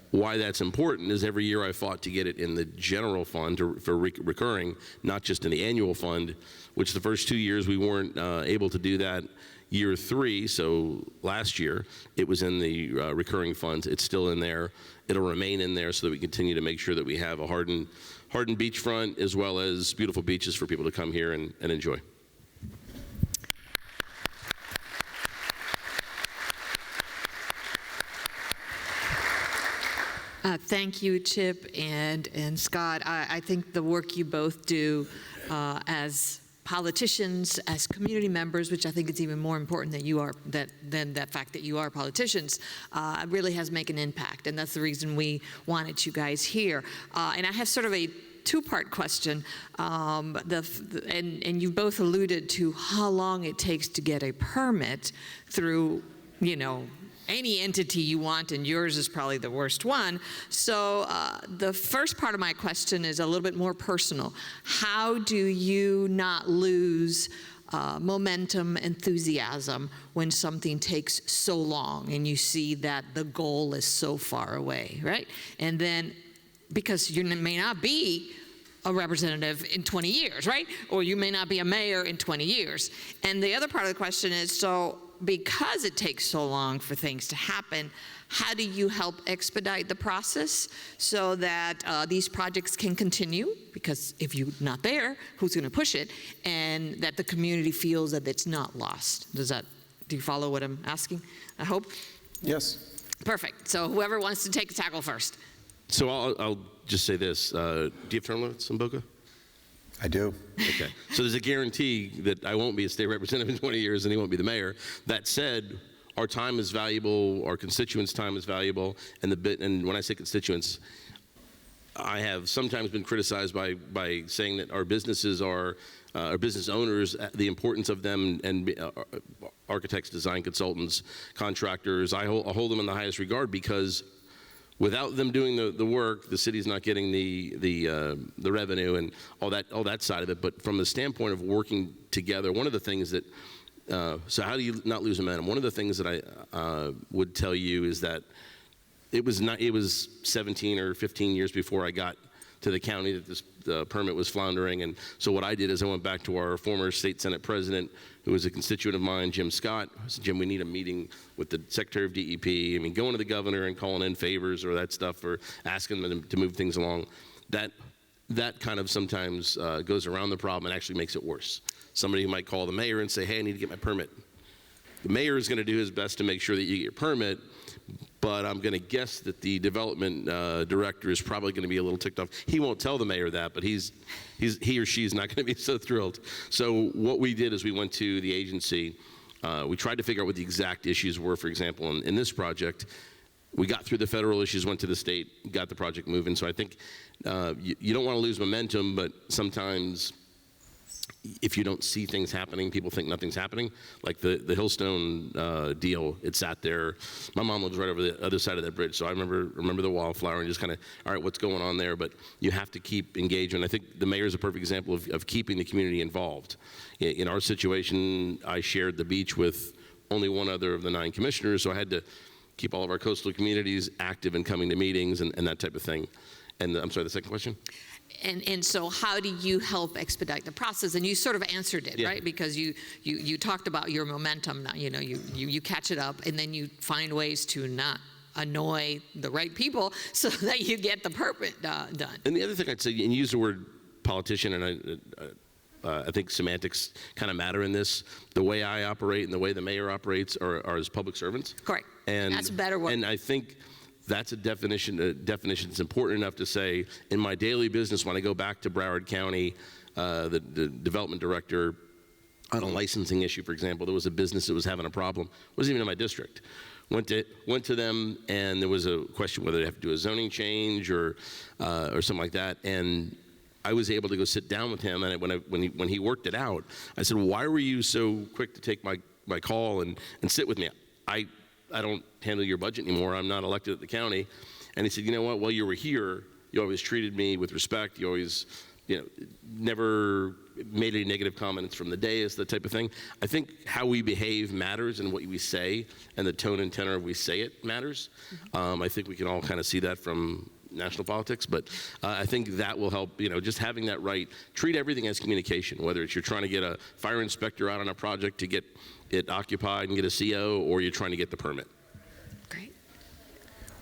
Why that's important is every year I fought to get it in the general fund for recurring, not just in the annual fund, which the first 2 years we weren't able to do that. Year 3, so last year, it was in the recurring funds. It's still in there. It'll remain in there so that we continue to make sure that we have a hardened beachfront as well as beautiful beaches for people to come here and enjoy. Thank you, Chip and Scott. I think the work you both do as politicians, as community members, which I think is even more important than that fact that you are politicians, really has made an impact, and that's the reason we wanted you guys here. And I have sort of a two-part question, and you both alluded to how long it takes to get a permit through, any entity you want, and yours is probably the worst one. So the first part of my question is a little bit more personal. How do you not lose momentum, enthusiasm when something takes so long and you see that the goal is so far away, right? And then, because you may not be a representative in 20 years, right? Or you may not be a mayor in 20 years. And the other part of the question is, so because it takes so long for things to happen, how do you help expedite the process so that these projects can continue? Because if you're not there, who's going to push it? And that the community feels that it's not lost. Do you follow what I'm asking? I hope. Yes. Perfect. So whoever wants to take the tackle first. So I'll just say this. Do you have term limits in Boca? I do. Okay. So there's a guarantee that I won't be a state representative in 20 years and he won't be the mayor. That said, our time is valuable, our constituents' time is valuable, and when I say constituents, I have sometimes been criticized by saying that our businesses are, our business owners, the importance of them, and architects, design consultants, contractors, I hold them in the highest regard, because without them doing the work, the city's not getting the revenue and all that side of it. But from the standpoint of working together, one of the things that so how do you not lose momentum? One of the things that I would tell you is that it was 17 or 15 years before I got to the county that the permit was floundering. And so what I did is I went back to our former state Senate president, who was a constituent of mine, Jim Scott. I said, Jim, we need a meeting with the Secretary of DEP. I mean, going to the governor and calling in favors or that stuff, or asking them to move things along, that kind of sometimes goes around the problem and actually makes it worse. Somebody who might call the mayor and say, hey, I need to get my permit. The mayor is going to do his best to make sure that you get your permit, but I'm going to guess that the development director is probably going to be a little ticked off. He won't tell the mayor that, but he or she is not going to be so thrilled. So what we did is we went to the agency. We tried to figure out what the exact issues were. For example, in this project, we got through the federal issues, went to the state, got the project moving. So I think you don't want to lose momentum, but sometimes if you don't see things happening, people think nothing's happening. Like the Hillstone deal, it sat there. My mom lives right over the other side of that bridge, so I remember the wildflower and just kind of, all right, what's going on there? But you have to keep engaging. I think the mayor is a perfect example of keeping the community involved. In our situation, I shared the beach with only one other of the 9 commissioners, so I had to keep all of our coastal communities active and coming to meetings and that type of thing. And I'm sorry, the second question? And so how do you help expedite the process? And you sort of answered it, Yeah. right? Because you talked about your momentum. Now, you catch it up, and then you find ways to not annoy the right people so that you get the permit done. And the other thing I'd say, and you use the word politician, and I think semantics kind of matter in this. The way I operate and the way the mayor operates are as public servants. Correct. And that's a better word. And I think that's a definition that's important enough to say, in my daily business, when I go back to Broward County, the development director, on a licensing issue, for example, there was a business that was having a problem. It wasn't even in my district. Went to them, and there was a question whether they have to do a zoning change or something like that. And I was able to go sit down with him, and when he worked it out, I said, "Why were you so quick to take my call and sit with me? I don't handle your budget anymore. I'm not elected at the county." And he said, "You know what? While you were here, you always treated me with respect. You always, never made any negative comments from the dais, that type of thing." I think how we behave matters, and what we say, and the tone and tenor we say it matters. I think we can all kind of see that from national politics, but I think that will help, just having that right. Treat everything as communication, whether it's you're trying to get a fire inspector out on a project to get it occupied and get a CO, or you're trying to get the permit. Great.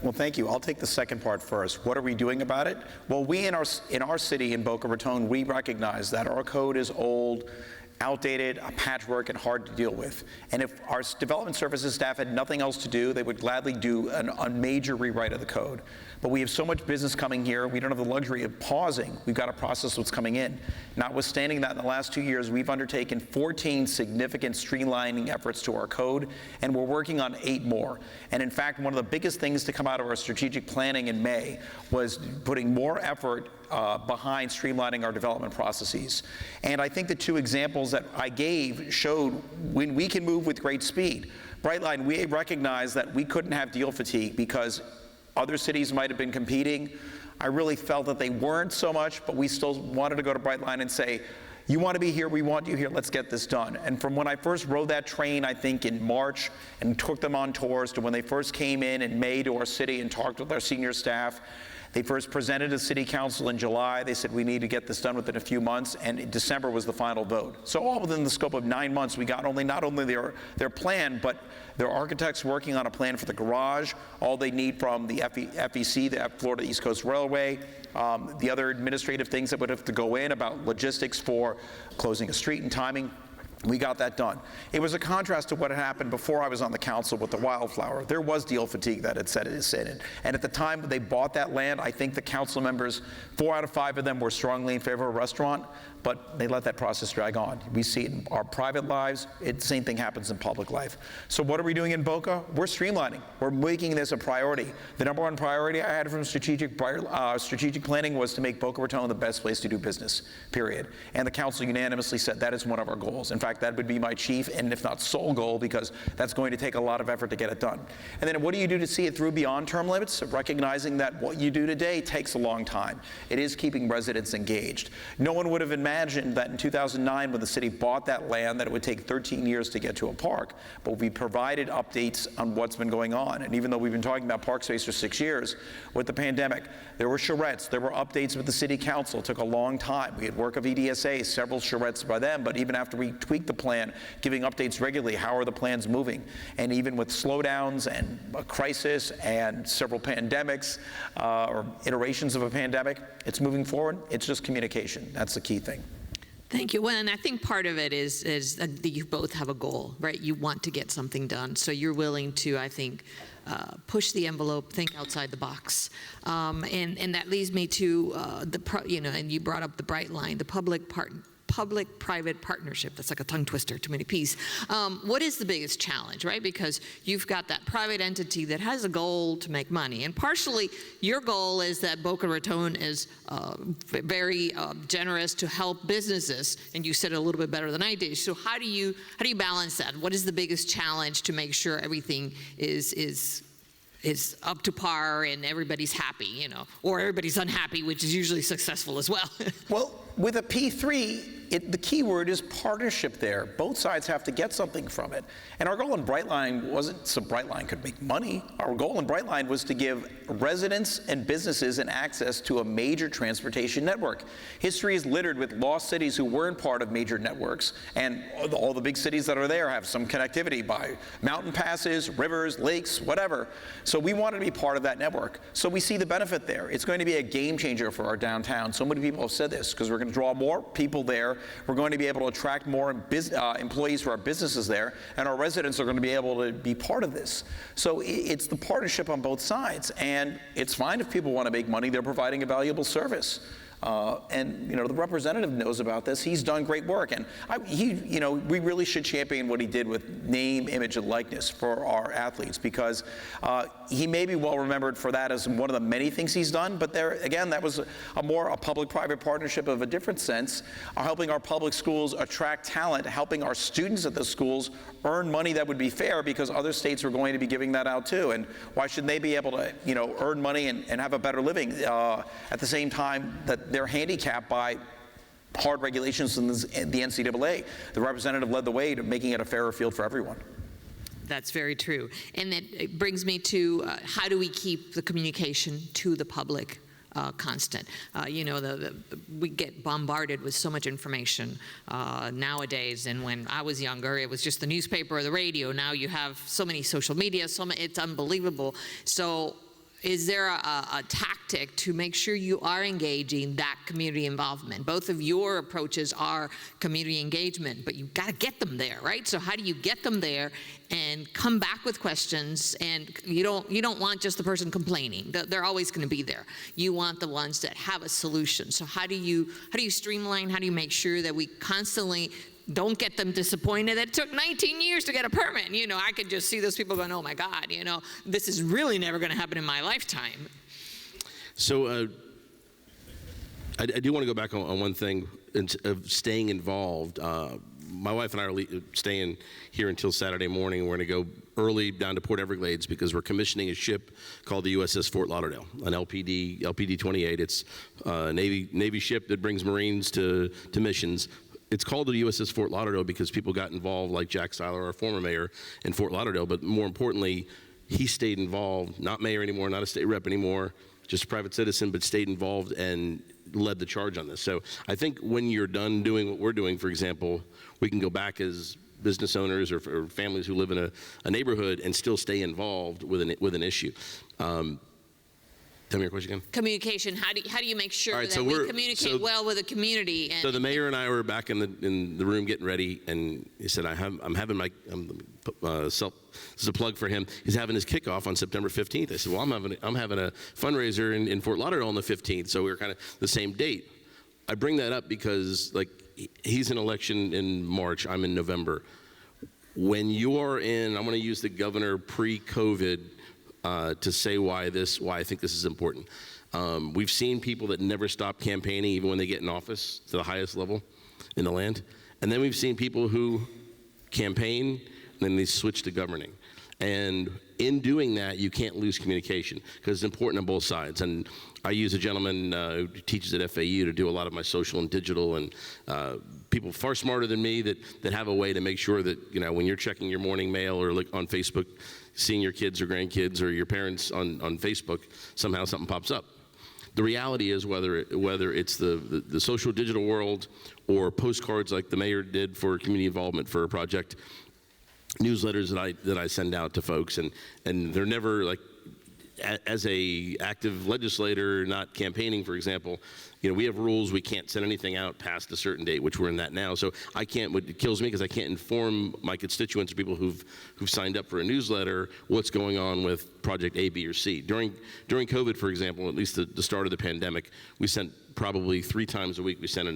Well, thank you. I'll take the second part first. What are we doing about it? Well, we in our city, in Boca Raton, we recognize that our code is old, outdated, a patchwork, and hard to deal with. And if our development services staff had nothing else to do, they would gladly do a major rewrite of the code. But we have so much business coming here, we don't have the luxury of pausing. We've got to process what's coming in. Notwithstanding that, in the last 2 years, we've undertaken 14 significant streamlining efforts to our code, and we're working on 8 more. And in fact, one of the biggest things to come out of our strategic planning in May was putting more effort behind streamlining our development processes. And I think the 2 examples that I gave showed when we can move with great speed. Brightline, we recognize that we couldn't have deal fatigue because other cities might have been competing. I really felt that they weren't so much, but we still wanted to go to Brightline and say, you want to be here, we want you here, let's get this done. And from when I first rode that train, I think in March, and took them on tours, to when they first came in May to our city and talked with our senior staff, They first presented to City Council in July. They said we need to get this done within a few months, and December was the final vote. So all within the scope of 9 months, we got not only their plan, but their architects working on a plan for the garage, all they need from the FEC, the Florida East Coast Railway, the other administrative things that would have to go in about logistics for closing a street and timing. We got that done. It was a contrast to what had happened before I was on the council with the wildflower. There was deal fatigue that had set in. And at the time they bought that land, I think the council members, 4 out of 5 of them were strongly in favor of a restaurant, but they let that process drag on. We see it in our private lives. The same thing happens in public life. So what are we doing in Boca? We're streamlining. We're making this a priority. The number one priority I had from strategic planning was to make Boca Raton the best place to do business, period. And the council unanimously said that is one of our goals. In fact, that would be my chief and if not sole goal, because that's going to take a lot of effort to get it done. And then what do you do to see it through beyond term limits? Recognizing that what you do today takes a long time. It is keeping residents engaged. No one would have imagined that in 2009 when the city bought that land that it would take 13 years to get to a park, but we provided updates on what's been going on. And even though we've been talking about park space for 6 years, with the pandemic, there were charrettes, there were updates with the city council. It took a long time. We had work of EDSA, several charrettes by them, but even after we tweaked the plan, giving updates regularly, how are the plans moving? And even with slowdowns and a crisis and several pandemics or iterations of a pandemic, it's moving forward. It's just communication. That's the key thing. Thank you. Well, and I think part of it is that you both have a goal, right? You want to get something done, so you're willing to, I think, push the envelope, think outside the box, and that leads me to and you brought up the bright line, the public-private partnership. That's like a tongue twister, too many P's. What is the biggest challenge, right? Because you've got that private entity that has a goal to make money, and partially your goal is that Boca Raton is very generous to help businesses, and you said it a little bit better than I did. So how do you balance that? What is the biggest challenge to make sure everything is up to par and everybody's happy, or everybody's unhappy, which is usually successful as well? Well, with a P3, the key word is partnership there. Both sides have to get something from it. And our goal in Brightline wasn't so Brightline could make money. Our goal in Brightline was to give residents and businesses an access to a major transportation network. History is littered with lost cities who weren't part of major networks, and all the big cities that are there have some connectivity by mountain passes, rivers, lakes, whatever. So we wanted to be part of that network. So we see the benefit there. It's going to be a game changer for our downtown. So many people have said this, because we're going to draw more people there. We're going to be able to attract more employees for our businesses there, and our residents are going to be able to be part of this. So it's the partnership on both sides, and it's fine if people want to make money. They're providing a valuable service. And the representative knows about this. He's done great work, and we really should champion what he did with name, image, and likeness for our athletes, because he may be well remembered for that as one of the many things he's done. But there again, that was a public-private partnership of a different sense, helping our public schools attract talent, helping our students at the schools earn money that would be fair, because other states are going to be giving that out too. And why shouldn't they be able to earn money and have a better living at the same time that they're handicapped by hard regulations in the NCAA. The representative led the way to making it a fairer field for everyone. That's very true. And it brings me to how do we keep the communication to the public constant? We get bombarded with so much information nowadays, and when I was younger, it was just the newspaper or the radio. Now you have so many social media, it's unbelievable. So is there a tactic to make sure you are engaging that community involvement? Both of your approaches are community engagement, but you've got to get them there, right? So how do you get them there and come back with questions? And you don't want just the person complaining. They're always going to be there. You want the ones that have a solution. So how do you streamline? How do you make sure that we constantly don't get them disappointed that it took 19 years to get a permit? I could just see those people going, oh my God, this is really never going to happen in my lifetime. So I do want to go back on one thing of staying involved. My wife and I are staying here until Saturday morning. We're going to go early down to Port Everglades because we're commissioning a ship called the USS Fort Lauderdale, an LPD 28. It's a Navy ship that brings Marines to missions. It's called the USS Fort Lauderdale because people got involved, like Jack Seiler, our former mayor, in Fort Lauderdale. But more importantly, he stayed involved, not mayor anymore, not a state rep anymore. just a private citizen, but stayed involved and led the charge on this. So I think when you're done doing what we're doing, for example, we can go back as business owners or families who live in a neighborhood and still stay involved with an issue. Tell me your question again. Communication. How do you make sure Right, that so we communicate well with the community? And So the mayor and I were back in the room getting ready, and he said, I'm having my this is a plug for him. He's having his kickoff on September 15th. I said, well, I'm having a fundraiser in Fort Lauderdale on the 15th, so we were kind of the same date. I bring that up because he's in election in March. I'm in November. When you are in, I'm going to use the governor pre-COVID to say why I think this is important. We've seen people that never stop campaigning even when they get in office to the highest level in the land. And then we've seen people who campaign and then they switch to governing. And in doing that, you can't lose communication because it's important on both sides. And I use a gentleman who teaches at FAU to do a lot of my social and digital, and people far smarter than me that have a way to make sure that, when you're checking your morning mail or on Facebook, seeing your kids or grandkids or your parents on Facebook, somehow something pops up. The reality is whether it's the social digital world or postcards like the mayor did for community involvement for a project, newsletters that I send out to folks, and they're never as a active legislator, not campaigning, for example, we have rules. We can't send anything out past a certain date, which we're in that now. So I can't. It kills me because I can't inform my constituents or people who've signed up for a newsletter what's going on with project A, B, or C. During COVID, for example, at least the start of the pandemic, we sent probably 3 times a week. We sent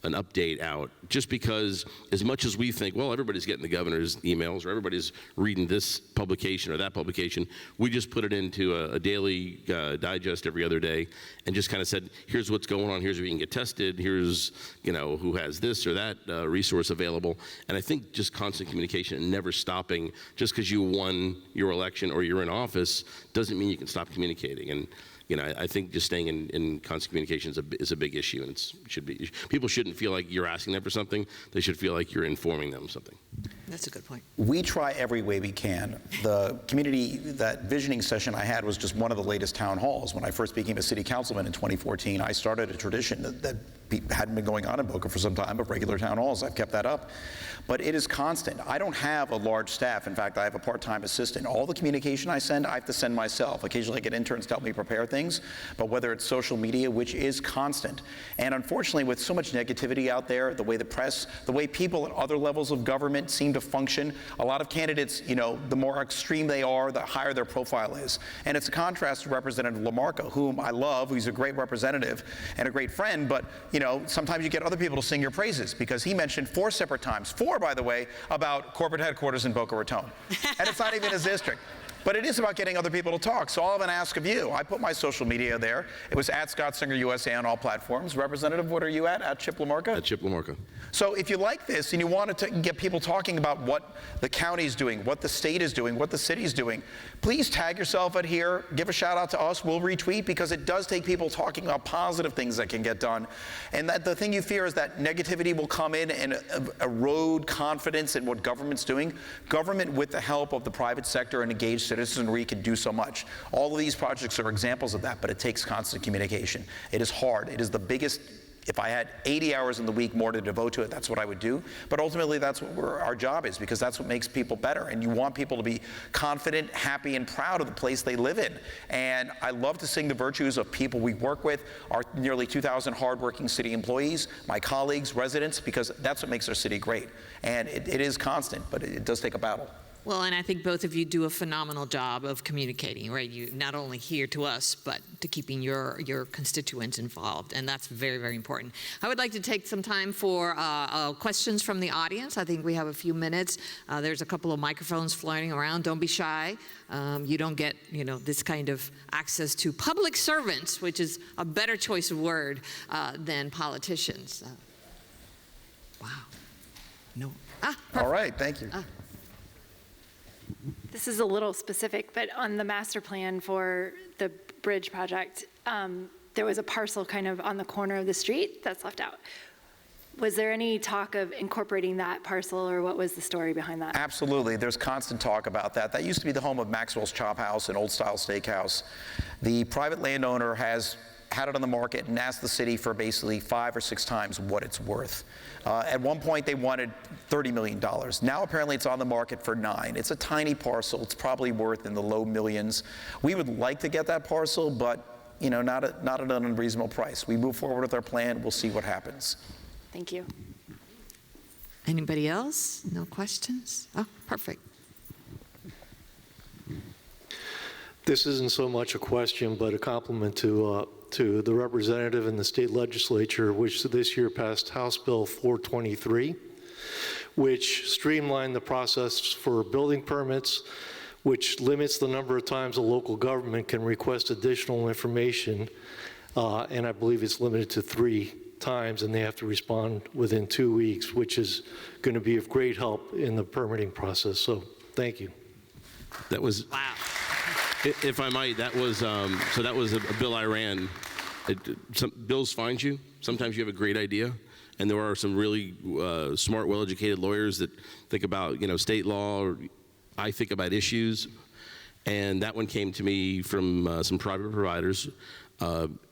an update out, just because as much as we think, well, everybody's getting the governor's emails or everybody's reading this publication or that publication, we just put it into a daily digest every other day and just kind of said, here's what's going on, here's where you can get tested, here's who has this or that resource available. And I think just constant communication and never stopping just because you won your election or you're in office doesn't mean you can stop communicating. And I think just staying in constant communication is a big issue, and people shouldn't feel like you're asking them for something. They should feel like you're informing them of something. that's a good point. We try every way we can. That visioning session I had was just one of the latest town halls. When I first became a city councilman in 2014, I started a tradition that hadn't been going on in Boca for some time, of regular town halls. I've kept that up. But it is constant. I don't have a large staff. In fact, I have a part-time assistant. All the communication I send, I have to send myself. Occasionally I get interns to help me prepare things, but whether it's social media, which is constant. And unfortunately, with so much negativity out there, the way the press, the way people at other levels of government seem to function, a lot of candidates, the more extreme they are, the higher their profile is. And it's a contrast to Representative LaMarca, whom I love, who's a great representative and a great friend, but sometimes you get other people to sing your praises, because he mentioned 4 separate times, 4, by the way, about corporate headquarters in Boca Raton. And it's not even his district. But it is about getting other people to talk. So all I'm going to ask of you, I put my social media there. It was at Scott Singer USA on all platforms. Representative, what are you at? At Chip LaMarca? At Chip LaMarca. So if you like this and you want to get people talking about what the county's doing, what the state is doing, what the city's doing, please tag yourself at here. Give a shout out to us. We'll retweet, because it does take people talking about positive things that can get done. And that the thing you fear is that negativity will come in and erode confidence in what government's doing. Government, with the help of the private sector and engaged citizenry, can do so much. All of these projects are examples of that, but it takes constant communication. It is hard. It is the biggest. If I had 80 hours in the week more to devote to it, that's what I would do. But ultimately, that's what our job is, because that's what makes people better. And you want people to be confident, happy, and proud of the place they live in. And I love to sing the virtues of people we work with, our nearly 2,000 hardworking city employees, my colleagues, residents, because that's what makes our city great. And it is constant, but it does take a battle. Well, and I think both of you do a phenomenal job of communicating, right? You not only here to us, but to keeping your constituents involved, and that's very, very important. I would like to take some time for questions from the audience. I think we have a few minutes. There's a couple of microphones floating around. Don't be shy. You don't get, this kind of access to public servants, which is a better choice of word than politicians. Wow. No. All right, thank you. This is a little specific, but on the master plan for the bridge project, there was a parcel kind of on the corner of the street that's left out. Was there any talk of incorporating that parcel, or what was the story behind that? Absolutely. There's constant talk about that. That used to be the home of Maxwell's Chop House, an old-style steakhouse. The private landowner has had it on the market and asked the city for basically 5 or 6 times what it's worth. At one point, they wanted $30 million. Now, apparently, it's on the market for $9 million. It's a tiny parcel. It's probably worth in the low millions. We would like to get that parcel, but not at an unreasonable price. We move forward with our plan. We'll see what happens. Thank you. Anybody else? No questions? Oh, perfect. This isn't so much a question, but a compliment to the representative in the state legislature, which this year passed House Bill 423, which streamlined the process for building permits, which limits the number of times a local government can request additional information, and I believe it's limited to 3 times, and they have to respond within 2 weeks, which is going to be of great help in the permitting process. So thank you. That was, Wow. if I might, that was so that was a bill I ran. Some bills find you. Sometimes you have a great idea, and there are some really smart, well-educated lawyers that think about state law. Or I think about issues, and that one came to me from some private providers.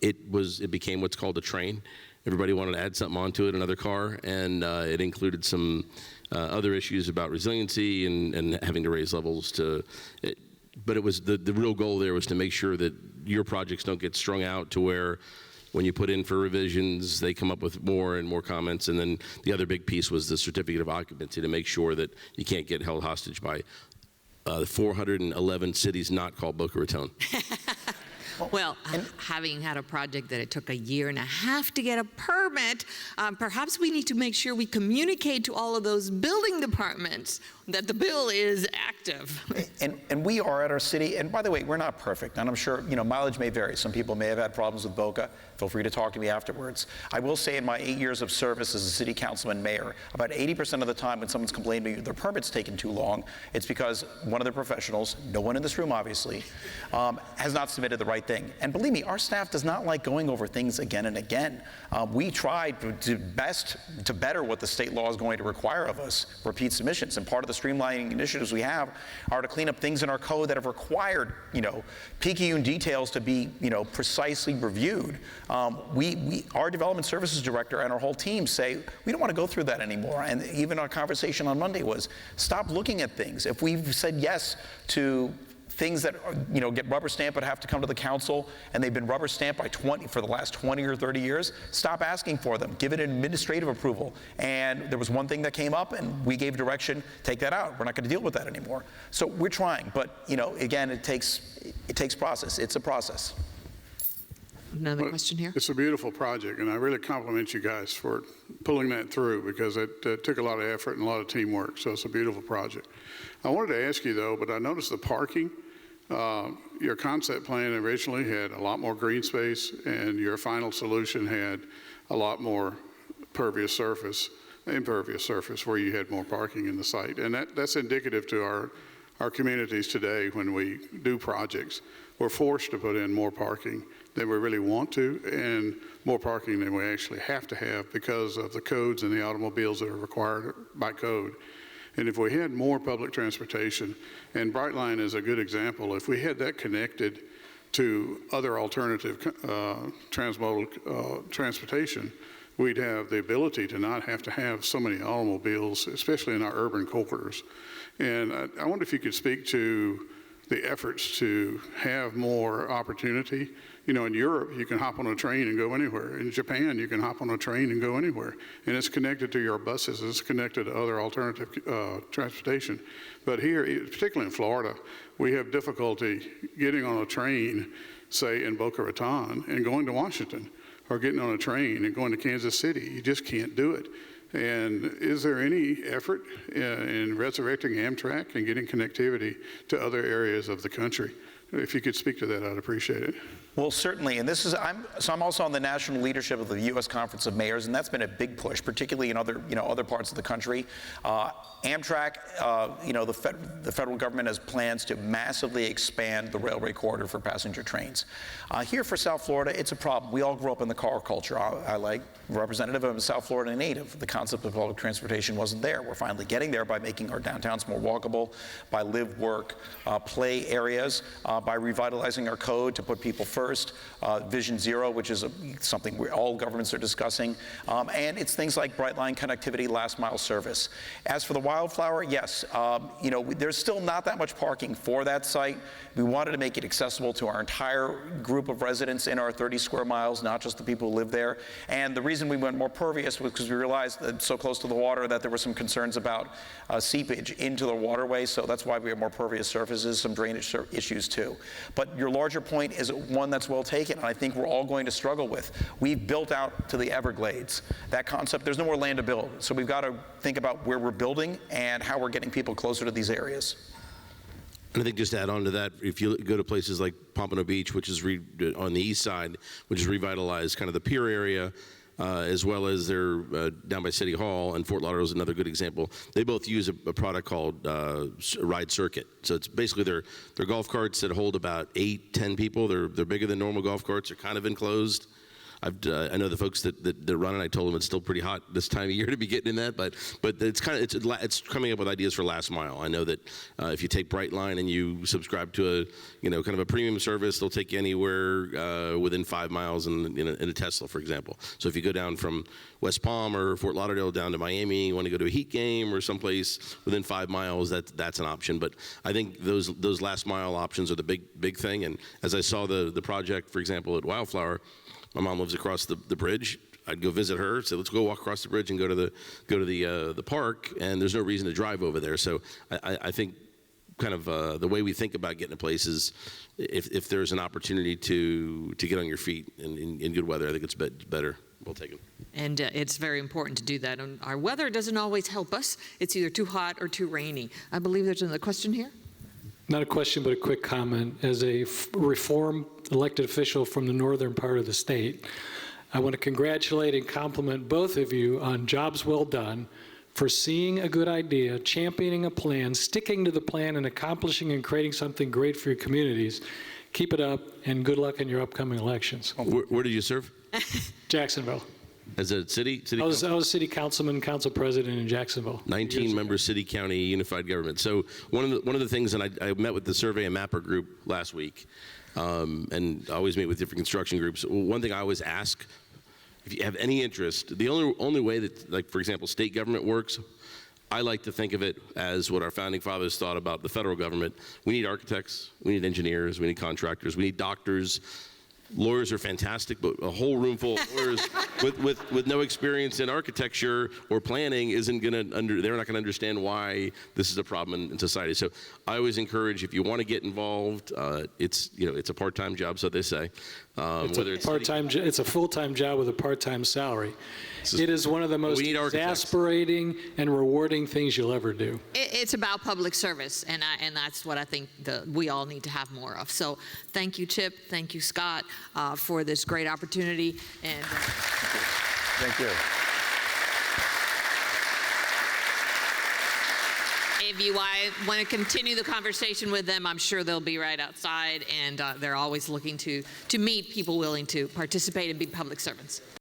It became what's called a train. Everybody wanted to add something onto it, another car, and it included some other issues about resiliency and having to raise levels to it. But it was the real goal there was to make sure that your projects don't get strung out to where when you put in for revisions, they come up with more and more comments. And then the other big piece was the certificate of occupancy to make sure that you can't get held hostage by 411 cities not called Boca Raton. Well, having had a project that it took 1.5 years to get a permit, perhaps we need to make sure we communicate to all of those building departments that the bill is active. And we are at our city, and by the way, we're not perfect, and I'm sure, mileage may vary. Some people may have had problems with Boca. Feel free to talk to me afterwards. I will say in my 8 years of service as a city councilman mayor, about 80% of the time when someone's complained to me their permit's taken too long, it's because one of the professionals, no one in this room obviously, has not submitted the right thing. And believe me, our staff does not like going over things again and again. We try to better what the state law is going to require of us, repeat submissions, and part of the streamlining initiatives we have are to clean up things in our code that have required, PQU details to be, precisely reviewed. Our development services director and our whole team say, we don't want to go through that anymore. And even our conversation on Monday was, stop looking at things. If we've said yes to things that get rubber stamped but have to come to the council, and they've been rubber stamped for the last 20 or 30 years, stop asking for them. Give it an administrative approval. And there was one thing that came up, and we gave direction, take that out. We're not going to deal with that anymore. So we're trying, but again, it takes process. It's a process. Another question here. It's a beautiful project, and I really compliment you guys for pulling that through, because it took a lot of effort and a lot of teamwork, so it's a beautiful project. I wanted to ask you, though, but I noticed the parking. Your concept plan originally had a lot more green space, and your final solution had a lot more impervious surface where you had more parking in the site. And that's indicative to our communities today. When we do projects, we're forced to put in more parking than we really want to, and more parking than we actually have to have because of the codes and the automobiles that are required by code. And if we had more public transportation, and Brightline is a good example, if we had that connected to other alternative transmodal transportation, we'd have the ability to not have to have so many automobiles, especially in our urban corridors. And I wonder if you could speak to the efforts to have more opportunity. In Europe, you can hop on a train and go anywhere. In Japan, you can hop on a train and go anywhere. And it's connected to your buses. It's connected to other alternative transportation. But here, particularly in Florida, we have difficulty getting on a train, say, in Boca Raton and going to Washington, or getting on a train and going to Kansas City. You just can't do it. And is there any effort in resurrecting Amtrak and getting connectivity to other areas of the country? If you could speak to that, I'd appreciate it. Well, certainly, and I'm also on the national leadership of the U.S. Conference of Mayors, and that's been a big push, particularly in other parts of the country. Amtrak, the federal government has plans to massively expand the railway corridor for passenger trains. Here for South Florida, it's a problem. We all grew up in the car culture. I like representative of a South Florida native. The concept of public transportation wasn't there. We're finally getting there by making our downtowns more walkable, by live, work, play areas, by revitalizing our code to put people first. Vision Zero, which is something all governments are discussing, and it's things like Bright Line connectivity, last mile service. As for the Wildflower, yes, there's still not that much parking for that site. We wanted to make it accessible to our entire group of residents in our 30 square miles, not just the people who live there. And the reason we went more pervious was because we realized that so close to the water that there were some concerns about seepage into the waterway, so that's why we have more pervious surfaces, some drainage issues too. But your larger point is one that's well taken, and I think we're all going to struggle with. We've built out to the Everglades. That concept, there's no more land to build, so we've got to think about where we're building and how we're getting people closer to these areas. And I think just to add on to that, if you go to places like Pompano Beach, which is on the east side, which is revitalized, kind of the pier area, as well as they're down by City Hall, and Fort Lauderdale is another good example. They both use a product called Ride Circuit. So it's basically they're golf carts that hold about 8-10 people. They're bigger than normal golf carts. They're kind of enclosed. I know the folks that run it. I told them it's still pretty hot this time of year to be getting in that, but it's coming up with ideas for last mile. I know that if you take Brightline and you subscribe to a kind of a premium service, they'll take you anywhere within 5 miles in a Tesla, for example. So if you go down from West Palm or Fort Lauderdale down to Miami, you want to go to a Heat game or someplace within 5 miles, that's an option. But I think those last mile options are the big thing. And as I saw the project, for example, at Wildflower. My mom lives across the bridge. I'd go visit her, so let's go walk across the bridge and go to the park, and there's no reason to drive over there. So I think kind of the way we think about getting to places, if there's an opportunity to get on your feet in good weather, I think it's better. We'll take it. And it's very important to do that. And our weather doesn't always help us. It's either too hot or too rainy. I believe there's another question here. Not a question, but a quick comment. As a reform elected official from the northern part of the state, I want to congratulate and compliment both of you on jobs well done for seeing a good idea, championing a plan, sticking to the plan, and accomplishing and creating something great for your communities. Keep it up, and good luck in your upcoming elections. Where did you serve? Jacksonville. As a city I was city councilman, council president in Jacksonville. 19-member city county unified government. So one of the things, and I met with the Survey and Mapper group last week, and I always meet with different construction groups. One thing I always ask, if you have any interest, the only way that, like for example, state government works, I like to think of it as what our founding fathers thought about the federal government. We need architects, we need engineers, we need contractors, we need doctors. Lawyers are fantastic, but a whole room full of lawyers with no experience in architecture or planning they're not going to understand why this is a problem in society. So I always encourage, if you want to get involved, it's a part-time job, so they say. It's a full-time job with a part-time salary. It is one of the most exasperating and rewarding things you'll ever do. It's about public service, and that's what I think we all need to have more of. So thank you, Chip. Thank you, Scott, for this great opportunity. And Thank you. if you want to continue the conversation with them, I'm sure they'll be right outside, and they're always looking to meet people willing to participate and be public servants.